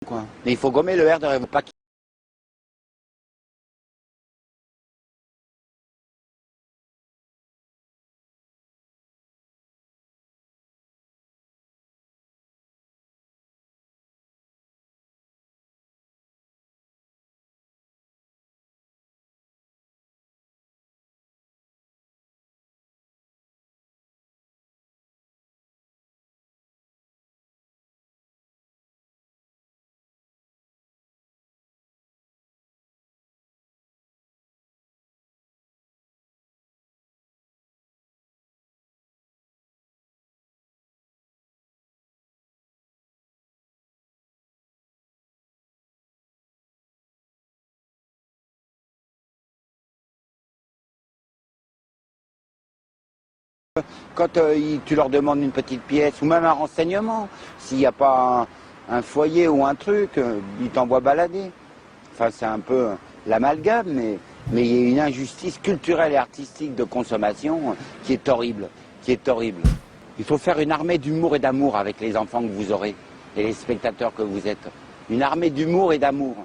quoi. Mais il faut gommer le R de pas. Quand tu leur demandes une petite pièce ou même un renseignement, s'il n'y a pas un foyer ou un truc, ils t'envoient balader. Enfin, c'est un peu l'amalgame, mais il y a une injustice culturelle et artistique de consommation qui est horrible, qui est horrible. Il faut faire une armée d'humour et d'amour avec les enfants que vous aurez et les spectateurs que vous êtes. Une armée d'humour et d'amour.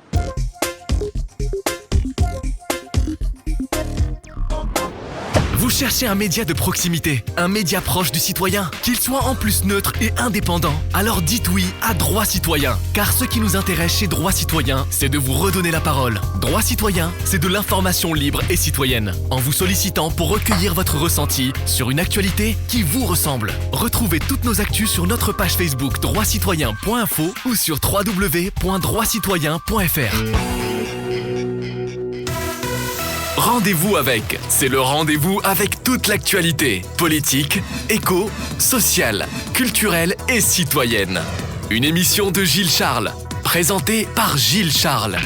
Vous cherchez un média de proximité, un média proche du citoyen, qu'il soit en plus neutre et indépendant. Alors dites oui à Droit Citoyen, car ce qui nous intéresse chez Droit Citoyen, c'est de vous redonner la parole. Droit Citoyen, c'est de l'information libre et citoyenne, en vous sollicitant pour recueillir votre ressenti sur une actualité qui vous ressemble. Retrouvez toutes nos actus sur notre page Facebook droitcitoyen.info ou sur www.droitcitoyen.fr. Rendez-vous avec, c'est le rendez-vous avec toute l'actualité, politique, éco, sociale, culturelle et citoyenne. Une émission de Gilles Charles, présentée par Gilles Charles,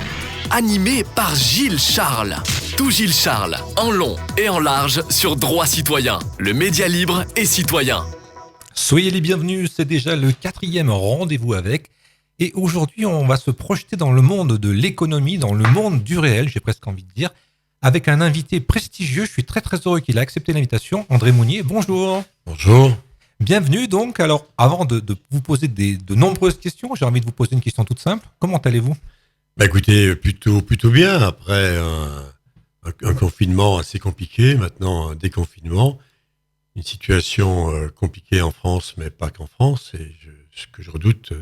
animée par Gilles Charles. Tout Gilles Charles, en long et en large sur Droit Citoyen, le média libre et citoyen. Soyez les bienvenus, c'est déjà le 4e rendez-vous avec. Et aujourd'hui, on va se projeter dans le monde de l'économie, dans le monde du réel, j'ai presque envie de dire, avec un invité prestigieux. Je suis très très heureux qu'il a accepté l'invitation. André Mounier, bonjour. Bonjour. Bienvenue donc. Alors, avant de vous poser de nombreuses questions, j'ai envie de vous poser une question toute simple. Comment allez-vous ? Bah écoutez, plutôt bien. Après un confinement assez compliqué, maintenant un déconfinement, une situation compliquée en France, mais pas qu'en France. Et ce que je redoute,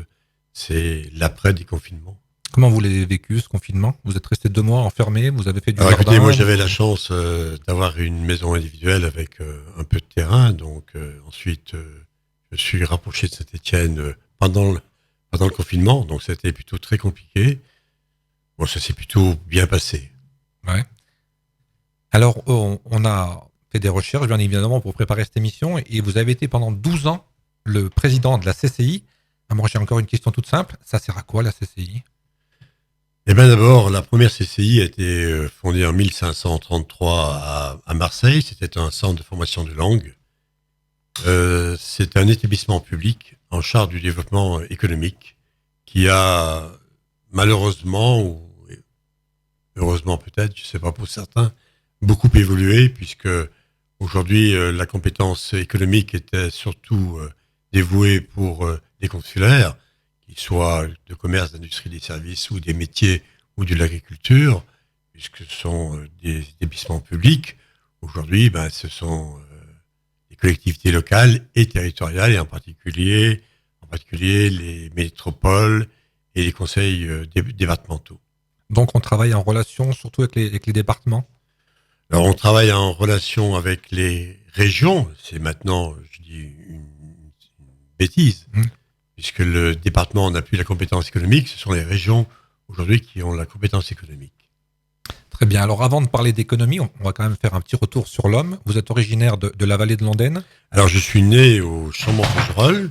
c'est l'après-déconfinement. Comment vous l'avez vécu ce confinement ? Vous êtes resté 2 mois enfermé, vous avez fait du jardin. Écoutez, moi j'avais la chance d'avoir une maison individuelle avec un peu de terrain, donc ensuite je suis rapproché de Saint-Étienne pendant le confinement, donc c'était plutôt très compliqué. Bon, ça s'est plutôt bien passé. Ouais. Alors, on a fait des recherches, bien évidemment, pour préparer cette émission, et vous avez été pendant 12 ans le président de la CCI. Moi, j'ai encore une question toute simple. Ça sert à quoi, la CCI ? Eh bien d'abord, la première CCI a été fondée en 1533 à Marseille. C'était un centre de formation de langue. C'est un établissement public en charge du développement économique qui a malheureusement, ou heureusement peut-être, je ne sais pas pour certains, beaucoup évolué puisque aujourd'hui la compétence économique était surtout dévouée pour les consulaires, qu'ils soient de commerce, d'industrie, des services ou des métiers ou de l'agriculture, puisque ce sont des établissements publics. Aujourd'hui, ce sont les collectivités locales et territoriales, et en particulier les métropoles et les conseils départementaux. Donc, on travaille en relation surtout avec les départements ? Alors, on travaille en relation avec les régions. C'est maintenant, je dis, une bêtise. Puisque le département n'a plus la compétence économique, ce sont les régions aujourd'hui qui ont la compétence économique. Très bien. Alors avant de parler d'économie, on va quand même faire un petit retour sur l'homme. Vous êtes originaire de la vallée de l'Ondaine ? Alors je suis né au Chambon-Faugerolles.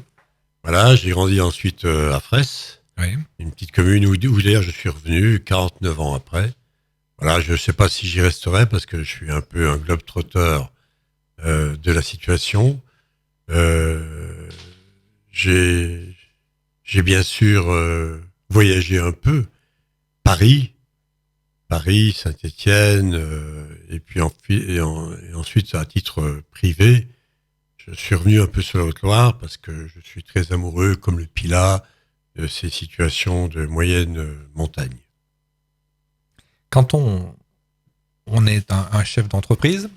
Voilà, j'ai grandi ensuite à Fraisse, oui. Une petite commune où d'ailleurs je suis revenu 49 ans après. Voilà, je ne sais pas si j'y resterai parce que je suis un peu un globe-trotteur de la situation. J'ai bien sûr voyagé un peu. Paris, Saint-Étienne, et puis ensuite à titre privé, je suis revenu un peu sur la Haute-Loire parce que je suis très amoureux, comme le Pilat, de ces situations de moyenne montagne. Quand on est un chef d'entreprise,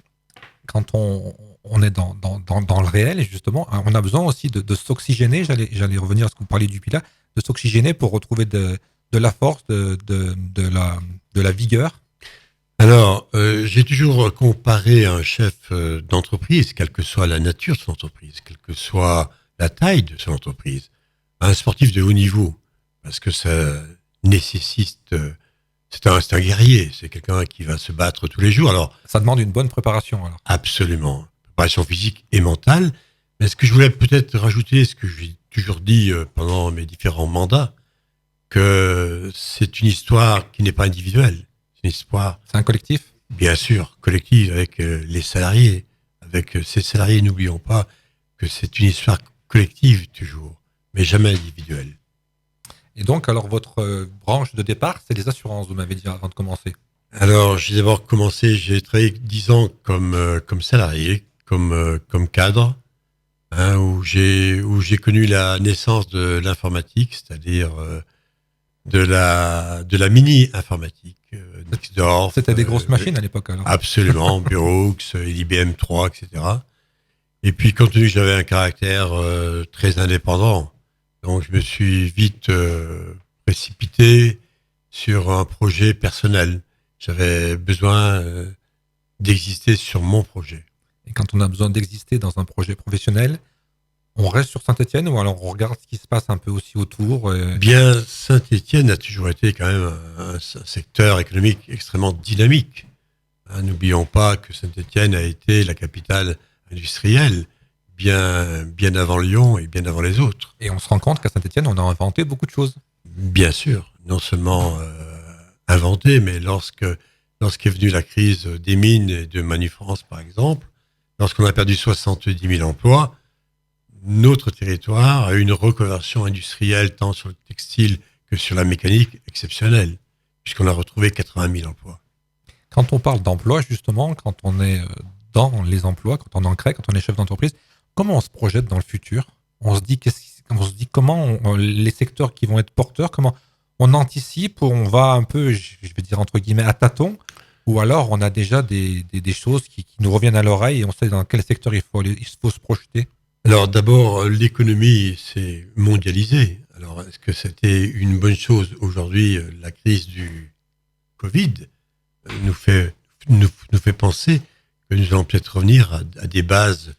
quand on est dans le réel, et justement, on a besoin aussi de s'oxygéner. J'allais revenir à ce que vous parliez du pilat, de s'oxygéner pour retrouver de la force, de la vigueur. Alors, j'ai toujours comparé un chef d'entreprise, quelle que soit la nature de son entreprise, quelle que soit la taille de son entreprise, à un sportif de haut niveau, parce que ça nécessite... c'est un guerrier, c'est quelqu'un qui va se battre tous les jours. Alors, Ça demande une bonne préparation, alors. absolument, préparation physique et mentale. Mais ce que je voulais peut-être rajouter, ce que j'ai toujours dit pendant mes différents mandats, que c'est une histoire qui n'est pas individuelle. C'est une histoire, C'est un collectif. bien sûr, collective avec les salariés. Avec ces salariés, n'oublions pas que c'est une histoire collective toujours, mais jamais individuelle. Et donc, alors, votre branche de départ, c'est les assurances, vous m'avez dit avant de commencer. Alors, j'ai d'abord commencé, j'ai travaillé 10 ans comme salarié, comme cadre, hein, où j'ai connu la naissance de l'informatique, c'est-à-dire de la mini-informatique. Nixdorf, C'était des grosses machines à l'époque, alors. Absolument, Bureaux, IBM 3, etc. Et puis, compte tenu que j'avais un caractère très indépendant, donc je me suis vite précipité sur un projet personnel. J'avais besoin d'exister sur mon projet. Et quand on a besoin d'exister dans un projet professionnel, on reste sur Saint-Étienne ou alors on regarde ce qui se passe un peu aussi autour. Bien, Saint-Étienne a toujours été quand même un secteur économique extrêmement dynamique. Hein, n'oublions pas que Saint-Étienne a été la capitale industrielle bien avant Lyon et bien avant les autres. Et on se rend compte qu'à Saint-Étienne, on a inventé beaucoup de choses. Bien sûr, non seulement inventé, mais lorsqu'est venue la crise des mines et de Manufrance, par exemple, lorsqu'on a perdu 70 000 emplois, notre territoire a eu une reconversion industrielle tant sur le textile que sur la mécanique exceptionnelle, puisqu'on a retrouvé 80 000 emplois. Quand on parle d'emploi, justement, quand on est dans les emplois, quand on en crée, quand on est chef d'entreprise, comment on se projette dans le futur ? On se dit comment les secteurs qui vont être porteurs, comment on anticipe ou on va un peu, je vais dire entre guillemets, à tâtons, ou alors on a déjà des choses qui nous reviennent à l'oreille et on sait dans quel secteur il faut se projeter. Alors d'abord, l'économie s'est mondialisée. Alors est-ce que c'était une bonne chose ? Aujourd'hui, la crise du Covid nous fait penser que nous allons peut-être revenir à des bases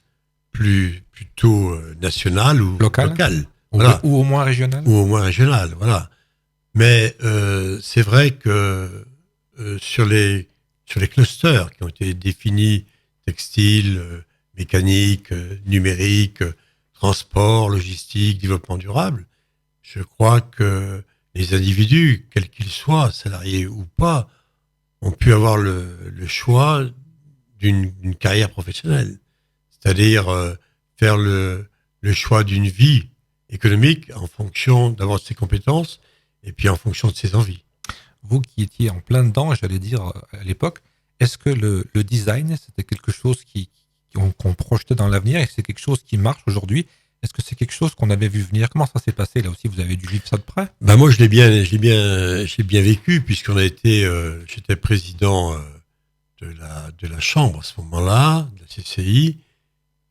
plutôt nationales ou locales. Voilà. Ou au moins régionales. Ou au moins régionales, voilà. Mais c'est vrai que sur les clusters qui ont été définis, textile, mécanique, numérique, transport, logistique, développement durable, je crois que les individus, quels qu'ils soient, salariés ou pas, ont pu avoir le choix d'une carrière professionnelle. C'est-à-dire faire le choix d'une vie économique en fonction d'abord de ses compétences et puis en fonction de ses envies. Vous qui étiez en plein dedans, j'allais dire à l'époque, est-ce que le design, c'était quelque chose qu'on projetait dans l'avenir et c'est quelque chose qui marche aujourd'hui ? Est-ce que c'est quelque chose qu'on avait vu venir ? Comment ça s'est passé là aussi ? Vous avez dû vivre ça de près ? Ben moi, je l'ai bien vécu puisqu'on a été, j'étais président de la chambre à ce moment-là, de la CCI,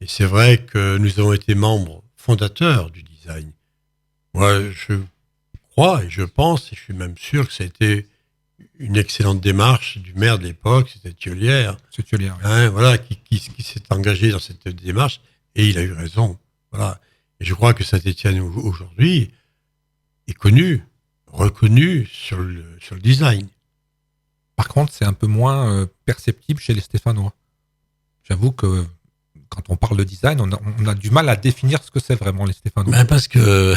et c'est vrai que nous avons été membres fondateurs du design. Moi, je crois et je pense et je suis même sûr que ça a été une excellente démarche du maire de l'époque, c'était Thiollière. C'est Thiollière, oui. Hein, voilà, qui s'est engagé dans cette démarche et il a eu raison. Voilà. Et je crois que Saint-Étienne aujourd'hui est reconnu sur le design. Par contre, c'est un peu moins perceptible chez les Stéphanois. J'avoue que quand on parle de design, on a du mal à définir ce que c'est vraiment les Stéphanois. Ben parce que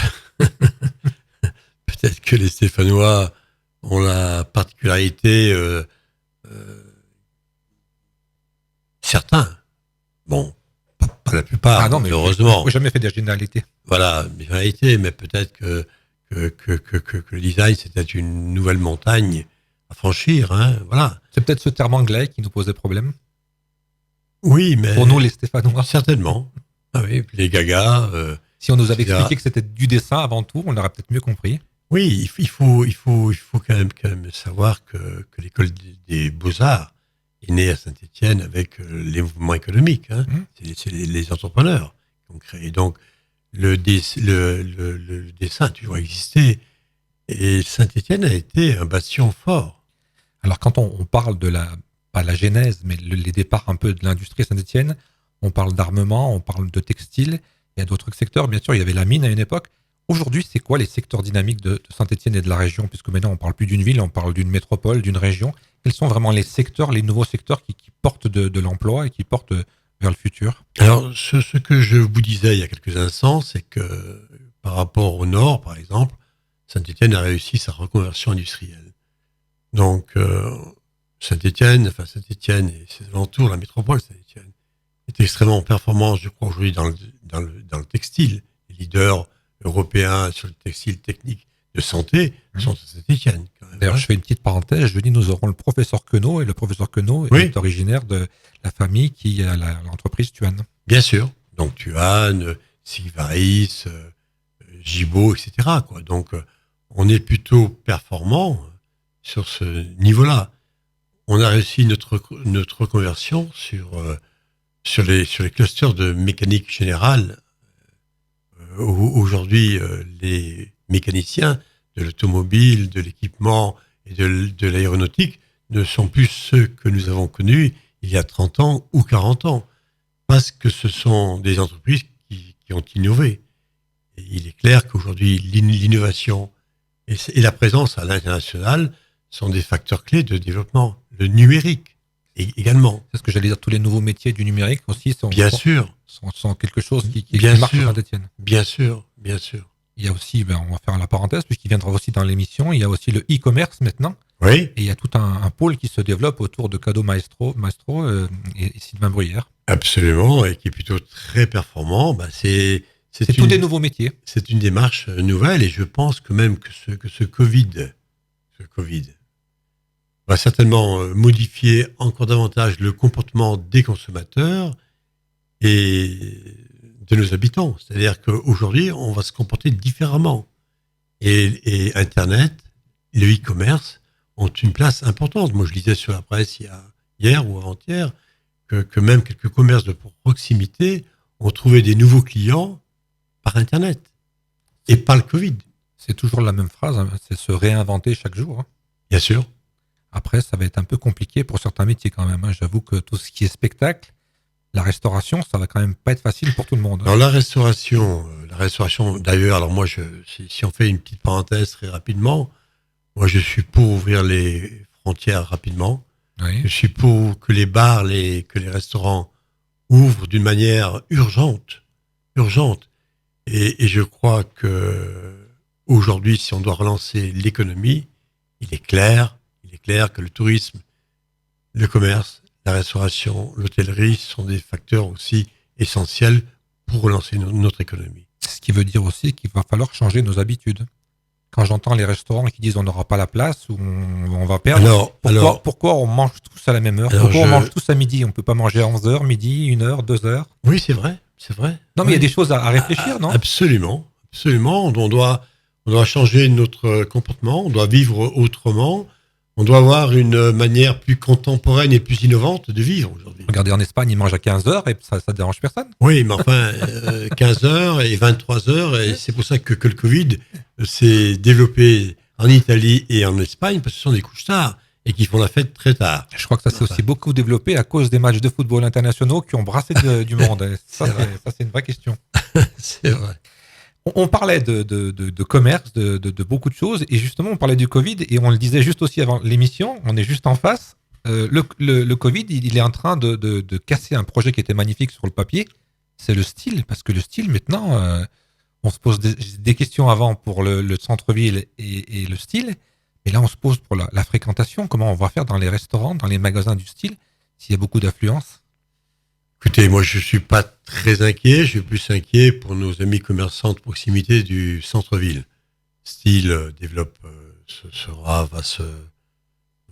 peut-être que les Stéphanois ont la particularité, certains, bon, pas la plupart, non, mais heureusement. Je n'ai jamais fait des généralités. Voilà, des généralités, mais peut-être que le design, c'était une nouvelle montagne à franchir, hein, voilà. C'est peut-être ce terme anglais qui nous posait problème. Oui, mais... Pour nous, les Stéphanois. Certainement. Ah oui, les gagas, Si on nous avait etc. expliqué que c'était du dessin avant tout, on l'aurait peut-être mieux compris. Oui, il faut quand même savoir que l'école des beaux-arts est née à Saint-Étienne avec les mouvements économiques. Hein. Mhm. C'est les entrepreneurs qui ont créé. Donc, le dessin a toujours existé. Et Saint-Étienne a été un bastion fort. Alors quand on parle de pas la genèse, mais les départs un peu de l'industrie Saint-Étienne, on parle d'armement, on parle de textile, il y a d'autres secteurs, bien sûr, il y avait la mine à une époque. Aujourd'hui, c'est quoi les secteurs dynamiques de Saint-Étienne et de la région? Puisque maintenant, on parle plus d'une ville, on parle d'une métropole, d'une région. Quels sont vraiment les secteurs, les nouveaux secteurs qui portent de l'emploi et qui portent vers le futur? Alors, ce que je vous disais il y a quelques instants, c'est que par rapport au nord, par exemple, Saint-Étienne a réussi sa reconversion industrielle. Donc, Saint-Étienne et ses alentours, la métropole Saint-Étienne, est extrêmement performante, je crois, aujourd'hui dans le textile. Les leaders européens sur le textile technique de santé sont à Saint-Étienne. D'ailleurs, je fais une petite parenthèse. Je dis, nous aurons le professeur Queneau, et le professeur Queneau est originaire de la famille qui a l'entreprise Tuan. Bien sûr. Donc, Tuan, Sigvaris, Gibaud, etc., quoi. Donc, on est plutôt performant sur ce niveau-là. On a réussi notre reconversion sur les clusters de mécanique générale. Aujourd'hui, les mécaniciens de l'automobile, de l'équipement et de l'aéronautique ne sont plus ceux que nous avons connus il y a 30 ans ou 40 ans, parce que ce sont des entreprises qui ont innové. Et il est clair qu'aujourd'hui, l'innovation et la présence à l'international sont des facteurs clés de développement. Le numérique également. C'est ce que j'allais dire, tous les nouveaux métiers du numérique aussi sont quelque chose qui marche sur Saint-Étienne. Bien sûr, bien sûr. Il y a aussi, on va faire la parenthèse, puisqu'il viendra aussi dans l'émission, il y a aussi le e-commerce maintenant. Oui. Et il y a tout un pôle qui se développe autour de Cadeau Maestro et Sylvain Bruyère. Absolument, et qui est plutôt très performant. C'est tous des nouveaux métiers. C'est une démarche nouvelle, et je pense que même que ce Covid va certainement modifier encore davantage le comportement des consommateurs et de nos habitants. C'est-à-dire qu'aujourd'hui, on va se comporter différemment. Et Internet, le e-commerce ont une place importante. Moi, je lisais sur la presse hier ou avant-hier que même quelques commerces de proximité ont trouvé des nouveaux clients par Internet et par le Covid. C'est toujours la même phrase, hein, c'est se réinventer chaque jour. Hein. Bien sûr. Après, ça va être un peu compliqué pour certains métiers quand même. Hein. J'avoue que tout ce qui est spectacle, la restauration, ça va quand même pas être facile pour tout le monde. Hein. Alors la restauration d'ailleurs, alors moi, si on fait une petite parenthèse très rapidement, moi je suis pour ouvrir les frontières rapidement. Oui. Je suis pour que les bars, que les restaurants ouvrent d'une manière urgente. Et je crois que aujourd'hui, si on doit relancer l'économie, il est clair que le tourisme, le commerce, la restauration, l'hôtellerie sont des facteurs aussi essentiels pour relancer notre économie. Ce qui veut dire aussi qu'il va falloir changer nos habitudes. Quand j'entends les restaurants qui disent on n'aura pas la place ou on va perdre, pourquoi on mange tous à la même heure? Pourquoi on mange tous à midi? On ne peut pas manger à 11h, midi, 1h, 2h? Oui, c'est vrai. Non, mais il y a des choses à réfléchir, non? Absolument. On doit changer notre comportement, on doit vivre autrement. On doit avoir une manière plus contemporaine et plus innovante de vivre aujourd'hui. Regardez, en Espagne, ils mangent à 15h et ça dérange personne. Oui, mais enfin, 15h et 23h, et c'est pour ça que le Covid s'est développé en Italie et en Espagne, parce que ce sont des couches tard et qui font la fête très tard. Je crois que ça s'est aussi beaucoup développé à cause des matchs de football internationaux qui ont brassé du monde. Ça, c'est une vraie question. C'est vrai. On parlait de commerce, de beaucoup de choses, et justement, on parlait du Covid, et on le disait juste aussi avant l'émission, on est juste en face. Le Covid, il est en train de casser un projet qui était magnifique sur le papier, c'est le style, parce que le style, maintenant, on se pose des questions avant pour le centre-ville et le style, mais là, on se pose pour la fréquentation, comment on va faire dans les restaurants, dans les magasins du style, s'il y a beaucoup d'affluence. Écoutez, moi je suis pas très inquiet, je suis plus inquiet pour nos amis commerçants de proximité du centre-ville. Style développe,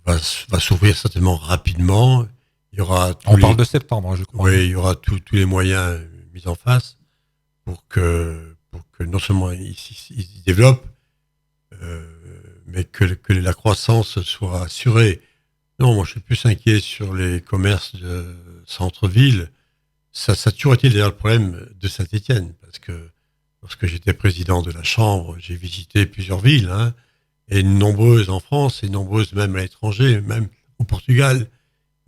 va s'ouvrir certainement rapidement. Il y aura parle de septembre, je crois. Oui, il y aura tous les moyens mis en face pour que pour que non seulement ils se développent, mais que la croissance soit assurée. Non, moi je suis plus inquiet sur les commerces de centre-ville. Ça a toujours été d'ailleurs le problème de Saint-Étienne, parce que lorsque j'étais président de la Chambre, j'ai visité plusieurs villes, hein, et nombreuses en France, et nombreuses même à l'étranger, même au Portugal.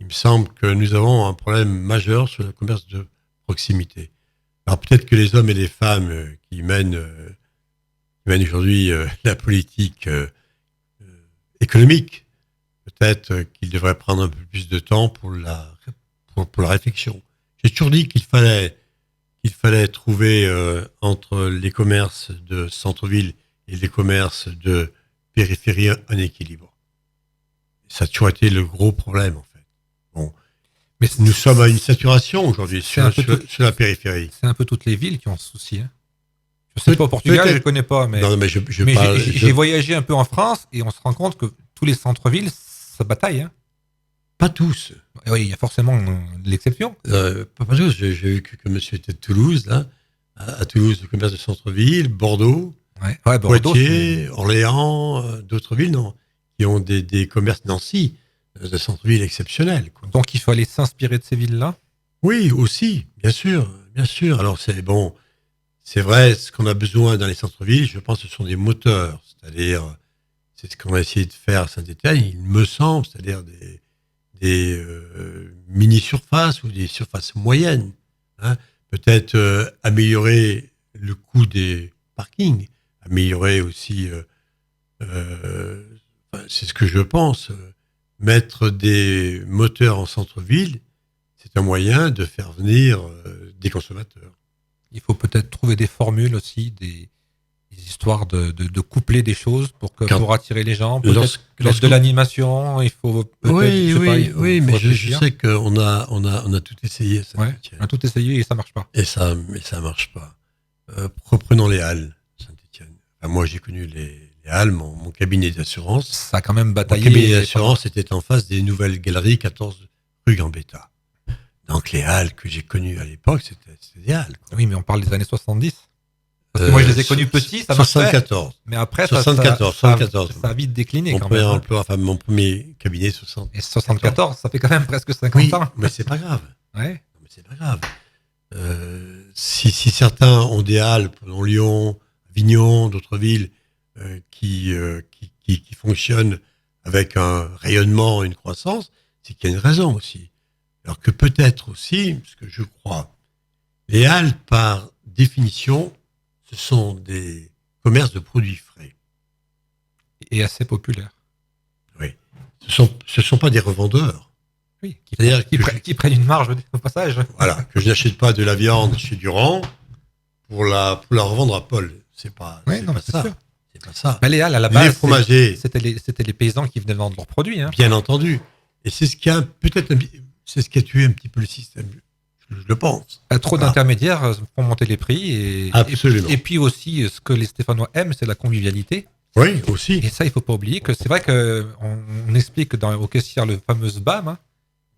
Il me semble que nous avons un problème majeur sur le commerce de proximité. Alors peut-être que les hommes et les femmes qui mènent aujourd'hui la politique économique, peut-être qu'ils devraient prendre un peu plus de temps pour la réflexion. J'ai toujours dit qu'il fallait trouver entre les commerces de centre-ville et les commerces de périphérie un équilibre. Ça a toujours été le gros problème, en fait. Bon. Mais nous sommes à une saturation aujourd'hui sur la périphérie. C'est un peu toutes les villes qui ont ce souci. Hein. Je sais pas, au Portugal, je ne connais pas, mais, j'ai voyagé un peu en France et on se rend compte que tous les centres-villes, ça bataille. Hein. Pas tous. Oui, il y a forcément de l'exception. Pas tous. J'ai vu que monsieur était de Toulouse, là. À Toulouse, le commerce de centre-ville, Bordeaux, Bordeaux, Poitiers, Orléans, d'autres villes, non, qui ont des commerces Nancy, de centre-ville exceptionnels. Quoi. Donc il faut aller s'inspirer de ces villes-là ? Oui, aussi, bien sûr, bien sûr. Alors c'est bon, c'est vrai, ce qu'on a besoin dans les centres-villes, je pense que ce sont des moteurs, c'est-à-dire, c'est ce qu'on a essayé de faire à Saint-Étienne, il me semble, c'est-à-dire des mini-surfaces ou des surfaces moyennes. Hein. Peut-être améliorer le coût des parkings, améliorer aussi, c'est ce que je pense, mettre des moteurs en centre-ville, c'est un moyen de faire venir des consommateurs. Il faut peut-être trouver des formules aussi, des histoires de coupler des choses pour attirer les gens. Peut-être de l'animation, il faut peut-être... Oui, mais je sais qu'on a tout essayé. Ça, ouais, on a tout essayé et ça marche pas. Et ça marche pas. Reprenons les Halles, Saint-Étienne. Enfin, moi, j'ai connu les Halles, mon cabinet d'assurance. Ça a quand même bataillé. Mon cabinet d'assurance était en face des nouvelles galeries 14 rue Gambetta. Donc les Halles que j'ai connues à l'époque, c'était des Halles. Quoi. Oui, mais on parle des années 70. Parce que moi, je les ai connus petits, ça marchait. 74. Mais après, 74. Ça a vite décliné quand même. Mon premier cabinet, 60. Et 74, ça fait quand même presque 50 ans. Mais c'est pas grave. Ouais. Mais c'est pas grave. Si certains ont des Halles, dans Lyon, Avignon, d'autres villes, qui fonctionnent avec un rayonnement, une croissance, c'est qu'il y a une raison aussi. Alors que peut-être aussi, parce que je crois, les Halles, par définition, ce sont des commerces de produits frais. Et assez populaires. Oui. Ce sont pas des revendeurs. Oui, qui prennent une marge au passage. Voilà, que je n'achète pas de la viande chez Durand pour la revendre à Paul. C'est pas ça. Sûr. C'est pas ça. Mais les Halles, à la base, les fromagers, c'était les paysans qui venaient vendre leurs produits. Hein. Bien entendu. Et c'est ce qui a tué un petit peu le système. Je le pense. Trop d'intermédiaires font monter les prix. Absolument. Et puis aussi, ce que les Stéphanois aiment, c'est la convivialité. Oui, aussi. Et ça, il ne faut pas oublier que c'est vrai qu'on explique au caissière le fameux BAM, hein,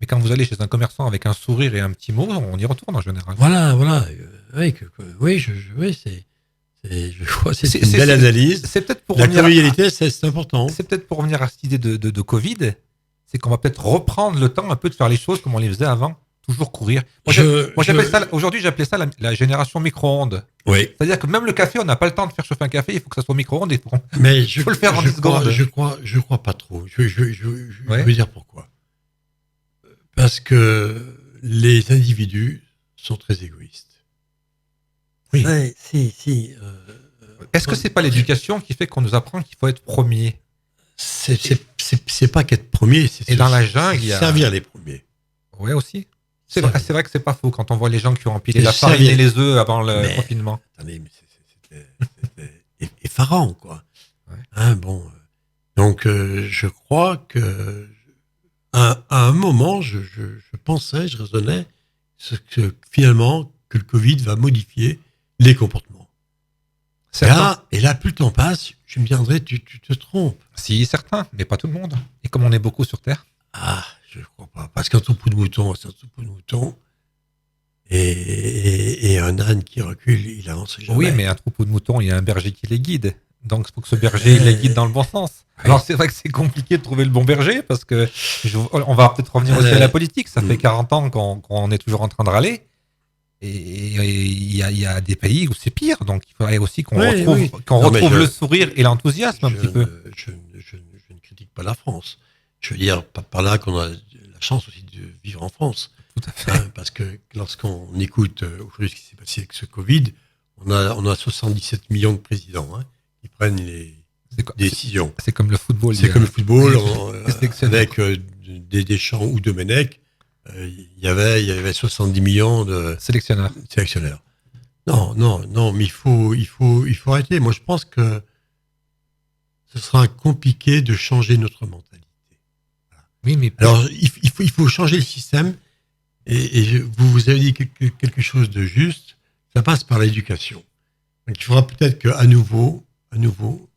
mais quand vous allez chez un commerçant avec un sourire et un petit mot, on y retourne en général. Voilà. Je crois que c'est une belle analyse. C'est peut-être pour la convivialité, c'est important. C'est peut-être pour revenir à cette idée de Covid, c'est qu'on va peut-être reprendre le temps un peu de faire les choses comme on les faisait avant. Toujours courir. Aujourd'hui, j'appelais ça la génération micro-ondes. Oui. C'est-à-dire que même le café, on n'a pas le temps de faire chauffer un café, il faut que ça soit au micro-ondes. Mais il faut le faire en 10 secondes. Je crois pas trop. Je vais dire pourquoi. Parce que les individus sont très égoïstes. Oui. Si. Est-ce que c'est pas l'éducation qui fait qu'on nous apprend qu'il faut être premier ? C'est pas qu'être premier, et dans la jungle, il y a servir les premiers. Ouais, aussi. C'est vrai que c'est pas faux quand on voit les gens qui ont empilé la farine et les œufs avant le confinement. Attendez, mais c'était effarant, quoi. Ouais. Hein, bon. Donc, je crois que à un moment, je pensais, je raisonnais, que finalement, que le Covid va modifier les comportements. Et là, plus le temps passe, je me dirais, tu te trompes. Si, certains, mais pas tout le monde. Et comme on est beaucoup sur Terre. Ah, je ne crois pas. Parce qu'un troupeau de moutons, c'est un troupeau de moutons. Et un âne qui recule, il avance jamais. Oui, mais un troupeau de moutons, il y a un berger qui les guide. Donc, il faut que ce berger il les guide dans le bon sens. Oui. Alors, c'est vrai que c'est compliqué de trouver le bon berger parce que on va peut-être revenir aussi à la politique. Ça fait 40 ans qu'on est toujours en train de râler. Et il y a des pays où c'est pire. Donc, il faudrait aussi qu'on retrouve le sourire et l'enthousiasme un petit peu. Je ne critique pas la France. Je veux dire par là qu'on a la chance aussi de vivre en France. Tout à fait. Parce que lorsqu'on écoute aujourd'hui ce qui s'est passé avec ce Covid, on a 77 millions de présidents qui prennent les décisions. C'est comme le football. C'est comme le football, avec Deschamps ou Domenech, il y avait 70 millions de sélectionneurs. Non, mais il faut arrêter. Moi, je pense que ce sera compliqué de changer notre mentalité. Voilà. Oui, mais alors il faut changer le système. Et vous avez dit quelque chose de juste. Ça passe par l'éducation. Donc, il faudra peut-être qu'à nouveau,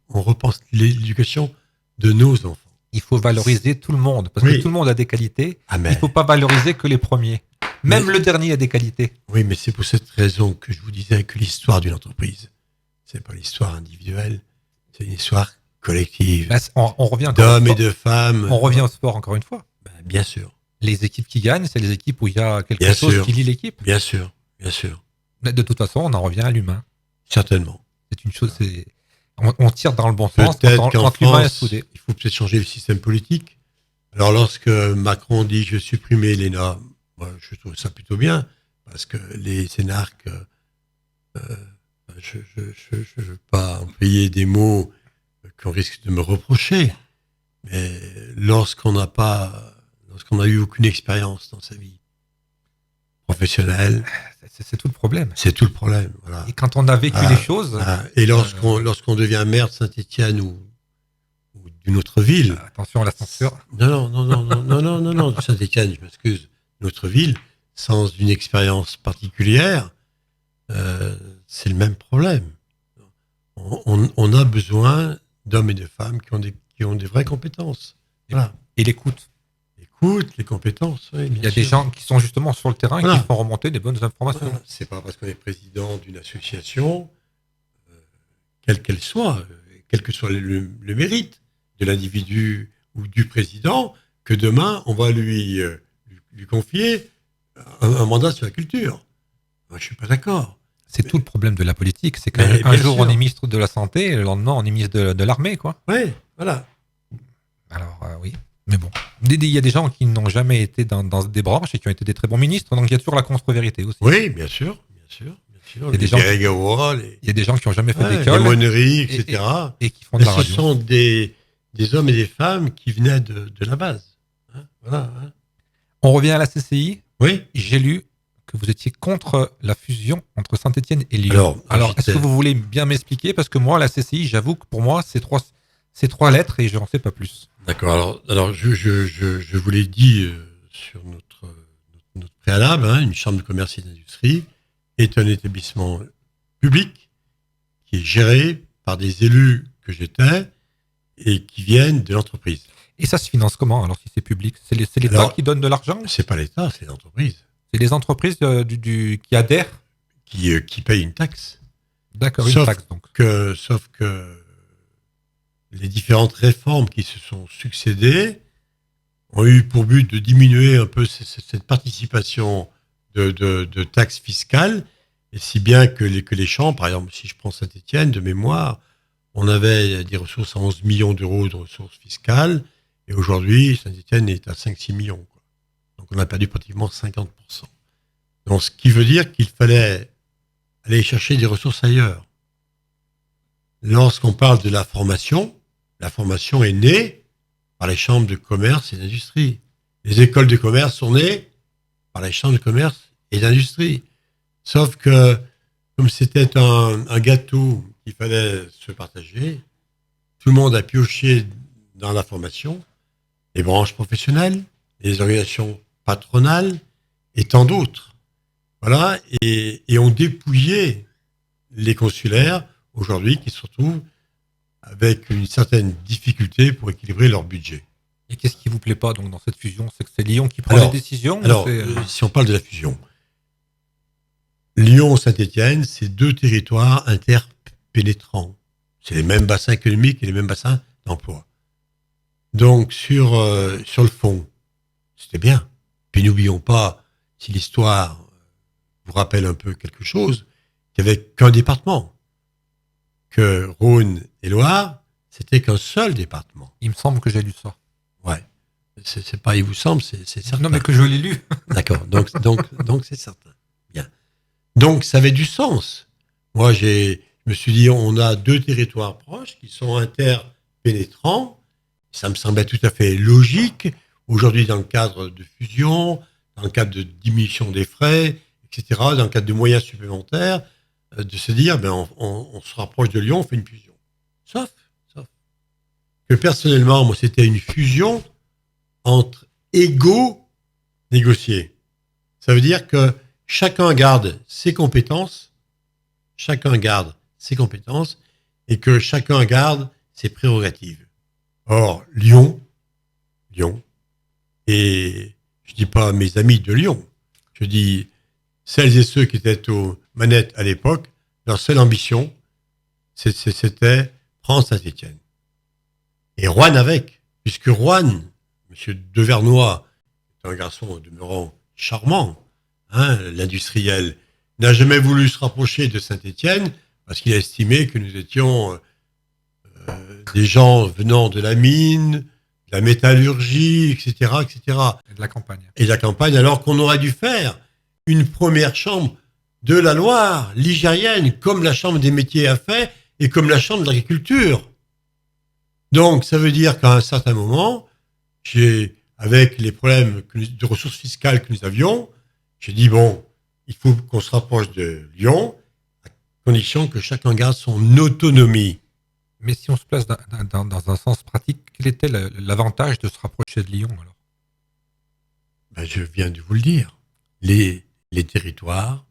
on repense l'éducation de nos enfants. Il faut valoriser tout le monde, parce que tout le monde a des qualités. Il ne faut pas valoriser que les premiers. Même le dernier a des qualités. Oui, mais c'est pour cette raison que je vous disais que l'histoire d'une entreprise, c'est pas l'histoire individuelle, c'est une histoire collective. Là, on revient d'hommes et de femmes. On revient au sport encore une fois. Bien sûr. Les équipes qui gagnent, c'est les équipes où il y a quelque chose qui lie l'équipe. Bien sûr. De toute façon, on en revient à l'humain. Certainement. C'est une chose. On tire dans le bon sens quand l'humain est soudé. Il faut peut-être changer le système politique. Alors, lorsque Macron dit je vais supprimer l'ENA, moi, je trouve ça plutôt bien, parce que les énarques, je ne veux pas employer des mots qu'on risque de me reprocher, mais lorsqu'on a eu aucune expérience dans sa vie professionnelle, c'est tout le problème. C'est tout le problème. Voilà. Et quand on a vécu les choses, et lorsqu'on devient maire de Saint-Étienne ou d'une autre ville, attention à la censure. Non, de Saint-Étienne, je m'excuse, notre ville, sans une expérience particulière, c'est le même problème. On a besoin d'hommes et de femmes qui ont des vraies compétences. Voilà. Et l'écoute. Les compétences. Oui, il y a des gens qui sont justement sur le terrain et qui font remonter des bonnes informations. Voilà. C'est pas parce qu'on est président d'une association, quelle qu'elle soit, quel que soit le mérite de l'individu ou du président, que demain on va lui confier un mandat sur la culture. Moi, je suis pas d'accord. C'est tout le problème de la politique, c'est qu'un jour on est ministre de la Santé et le lendemain on est ministre de l'Armée, quoi. Oui, voilà. Alors, oui. Mais bon, il y a des gens qui n'ont jamais été dans des branches et qui ont été des très bons ministres, donc il y a toujours la contre-vérité aussi. Oui, bien sûr. Il y a des gens qui n'ont jamais fait d'école. Les monneries, etc. Et qui font de la radio. Ce sont des hommes et des femmes qui venaient de la base. Voilà. On revient à la CCI. Oui. J'ai lu que vous étiez contre la fusion entre Saint-Étienne et Lyon. Alors est-ce que vous voulez bien m'expliquer? Parce que moi, la CCI, j'avoue que pour moi, c'est trois lettres et je n'en sais pas plus. D'accord. Alors je vous l'ai dit sur notre préalable, une chambre de commerce et d'industrie est un établissement public qui est géré par des élus que j'étais et qui viennent de l'entreprise. Et ça se finance comment alors si c'est public? C'est l'État qui donne de l'argent? C'est pas l'État, c'est l'entreprise. C'est les entreprises qui adhèrent? Qui payent une taxe. D'accord, une taxe donc. Sauf que les différentes réformes qui se sont succédées ont eu pour but de diminuer un peu cette participation de taxes fiscales, et si bien que les champs, par exemple, si je prends Saint-Étienne, de mémoire, on avait des ressources à 11 millions d'euros de ressources fiscales, et aujourd'hui, Saint-Étienne est à 5-6 millions. Quoi. Donc on a perdu pratiquement 50%. Donc ce qui veut dire qu'il fallait aller chercher des ressources ailleurs. Lorsqu'on parle de la formation est née par les chambres de commerce et d'industrie. Les écoles de commerce sont nées par les chambres de commerce et d'industrie. Sauf que, comme c'était un gâteau qu'il fallait se partager, tout le monde a pioché dans la formation, les branches professionnelles, les organisations patronales et tant d'autres. Voilà, et ont dépouillé les consulaires aujourd'hui qui se retrouvent avec une certaine difficulté pour équilibrer leur budget. Et qu'est-ce qui vous plaît pas donc dans cette fusion? C'est que c'est Lyon qui prend les décisions? Alors, si on parle de la fusion, Lyon-Saint-Étienne, c'est 2 territoires interpénétrants. C'est les mêmes bassins économiques et les mêmes bassins d'emploi. Donc, sur le fond, c'était bien. Puis n'oublions pas, si l'histoire vous rappelle un peu quelque chose, qu'il n'y avait qu'un département. Que Rhône et Loire, c'était qu'un seul département. Il me semble que j'ai lu ça. Ouais. C'est pas, il vous semble, c'est certain. Non, mais que je l'ai lu. D'accord. Donc, c'est certain. Bien. Donc, ça avait du sens. Moi, je me suis dit, on a 2 territoires proches qui sont interpénétrants. Ça me semblait tout à fait logique. Aujourd'hui, dans le cadre de fusion, dans le cadre de diminution des frais, etc., dans le cadre de moyens supplémentaires, de se dire, on se rapproche de Lyon, on fait une fusion. Sauf que personnellement, moi, c'était une fusion entre égaux négociés. Ça veut dire que chacun garde ses compétences et que chacun garde ses prérogatives. Or, Lyon, et je dis pas mes amis de Lyon, je dis celles et ceux qui étaient aux manettes à l'époque, leur seule ambition, c'était prendre Saint-Étienne. Et Roanne avec, puisque Roanne, M. Devernois, est un garçon au demeurant charmant, l'industriel, n'a jamais voulu se rapprocher de Saint-Étienne parce qu'il a estimé que nous étions des gens venant de la mine, de la métallurgie, etc., etc. Et de la campagne. Et de la campagne, alors qu'on aurait dû faire une première chambre de la Loire, ligérienne, comme la chambre des métiers a fait et comme la chambre de l'agriculture. Donc, ça veut dire qu'à un certain moment, avec les problèmes de ressources fiscales que nous avions, j'ai dit, il faut qu'on se rapproche de Lyon, à condition que chacun garde son autonomie. Mais si on se place dans un sens pratique, quel était l'avantage de se rapprocher de Lyon alors? Je viens de vous le dire. Les territoires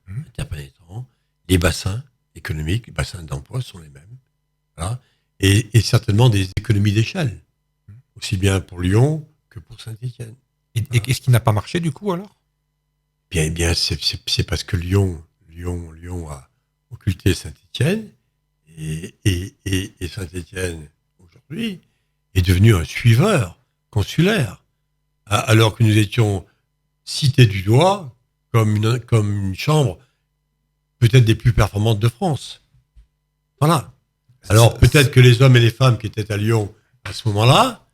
interpénétrants, les bassins économiques, les bassins d'emploi sont les mêmes. Voilà. Et certainement des économies d'échelle, aussi bien pour Lyon que pour Saint-Étienne. Et qu'est-ce qui n'a pas marché du coup alors? Bien, c'est parce que Lyon a occulté Saint-Étienne et Saint-Étienne aujourd'hui est devenu un suiveur consulaire, alors que nous étions cités du doigt comme une chambre peut-être des plus performantes de France. Voilà. Alors peut-être que les hommes et les femmes qui étaient à Lyon à ce moment-là,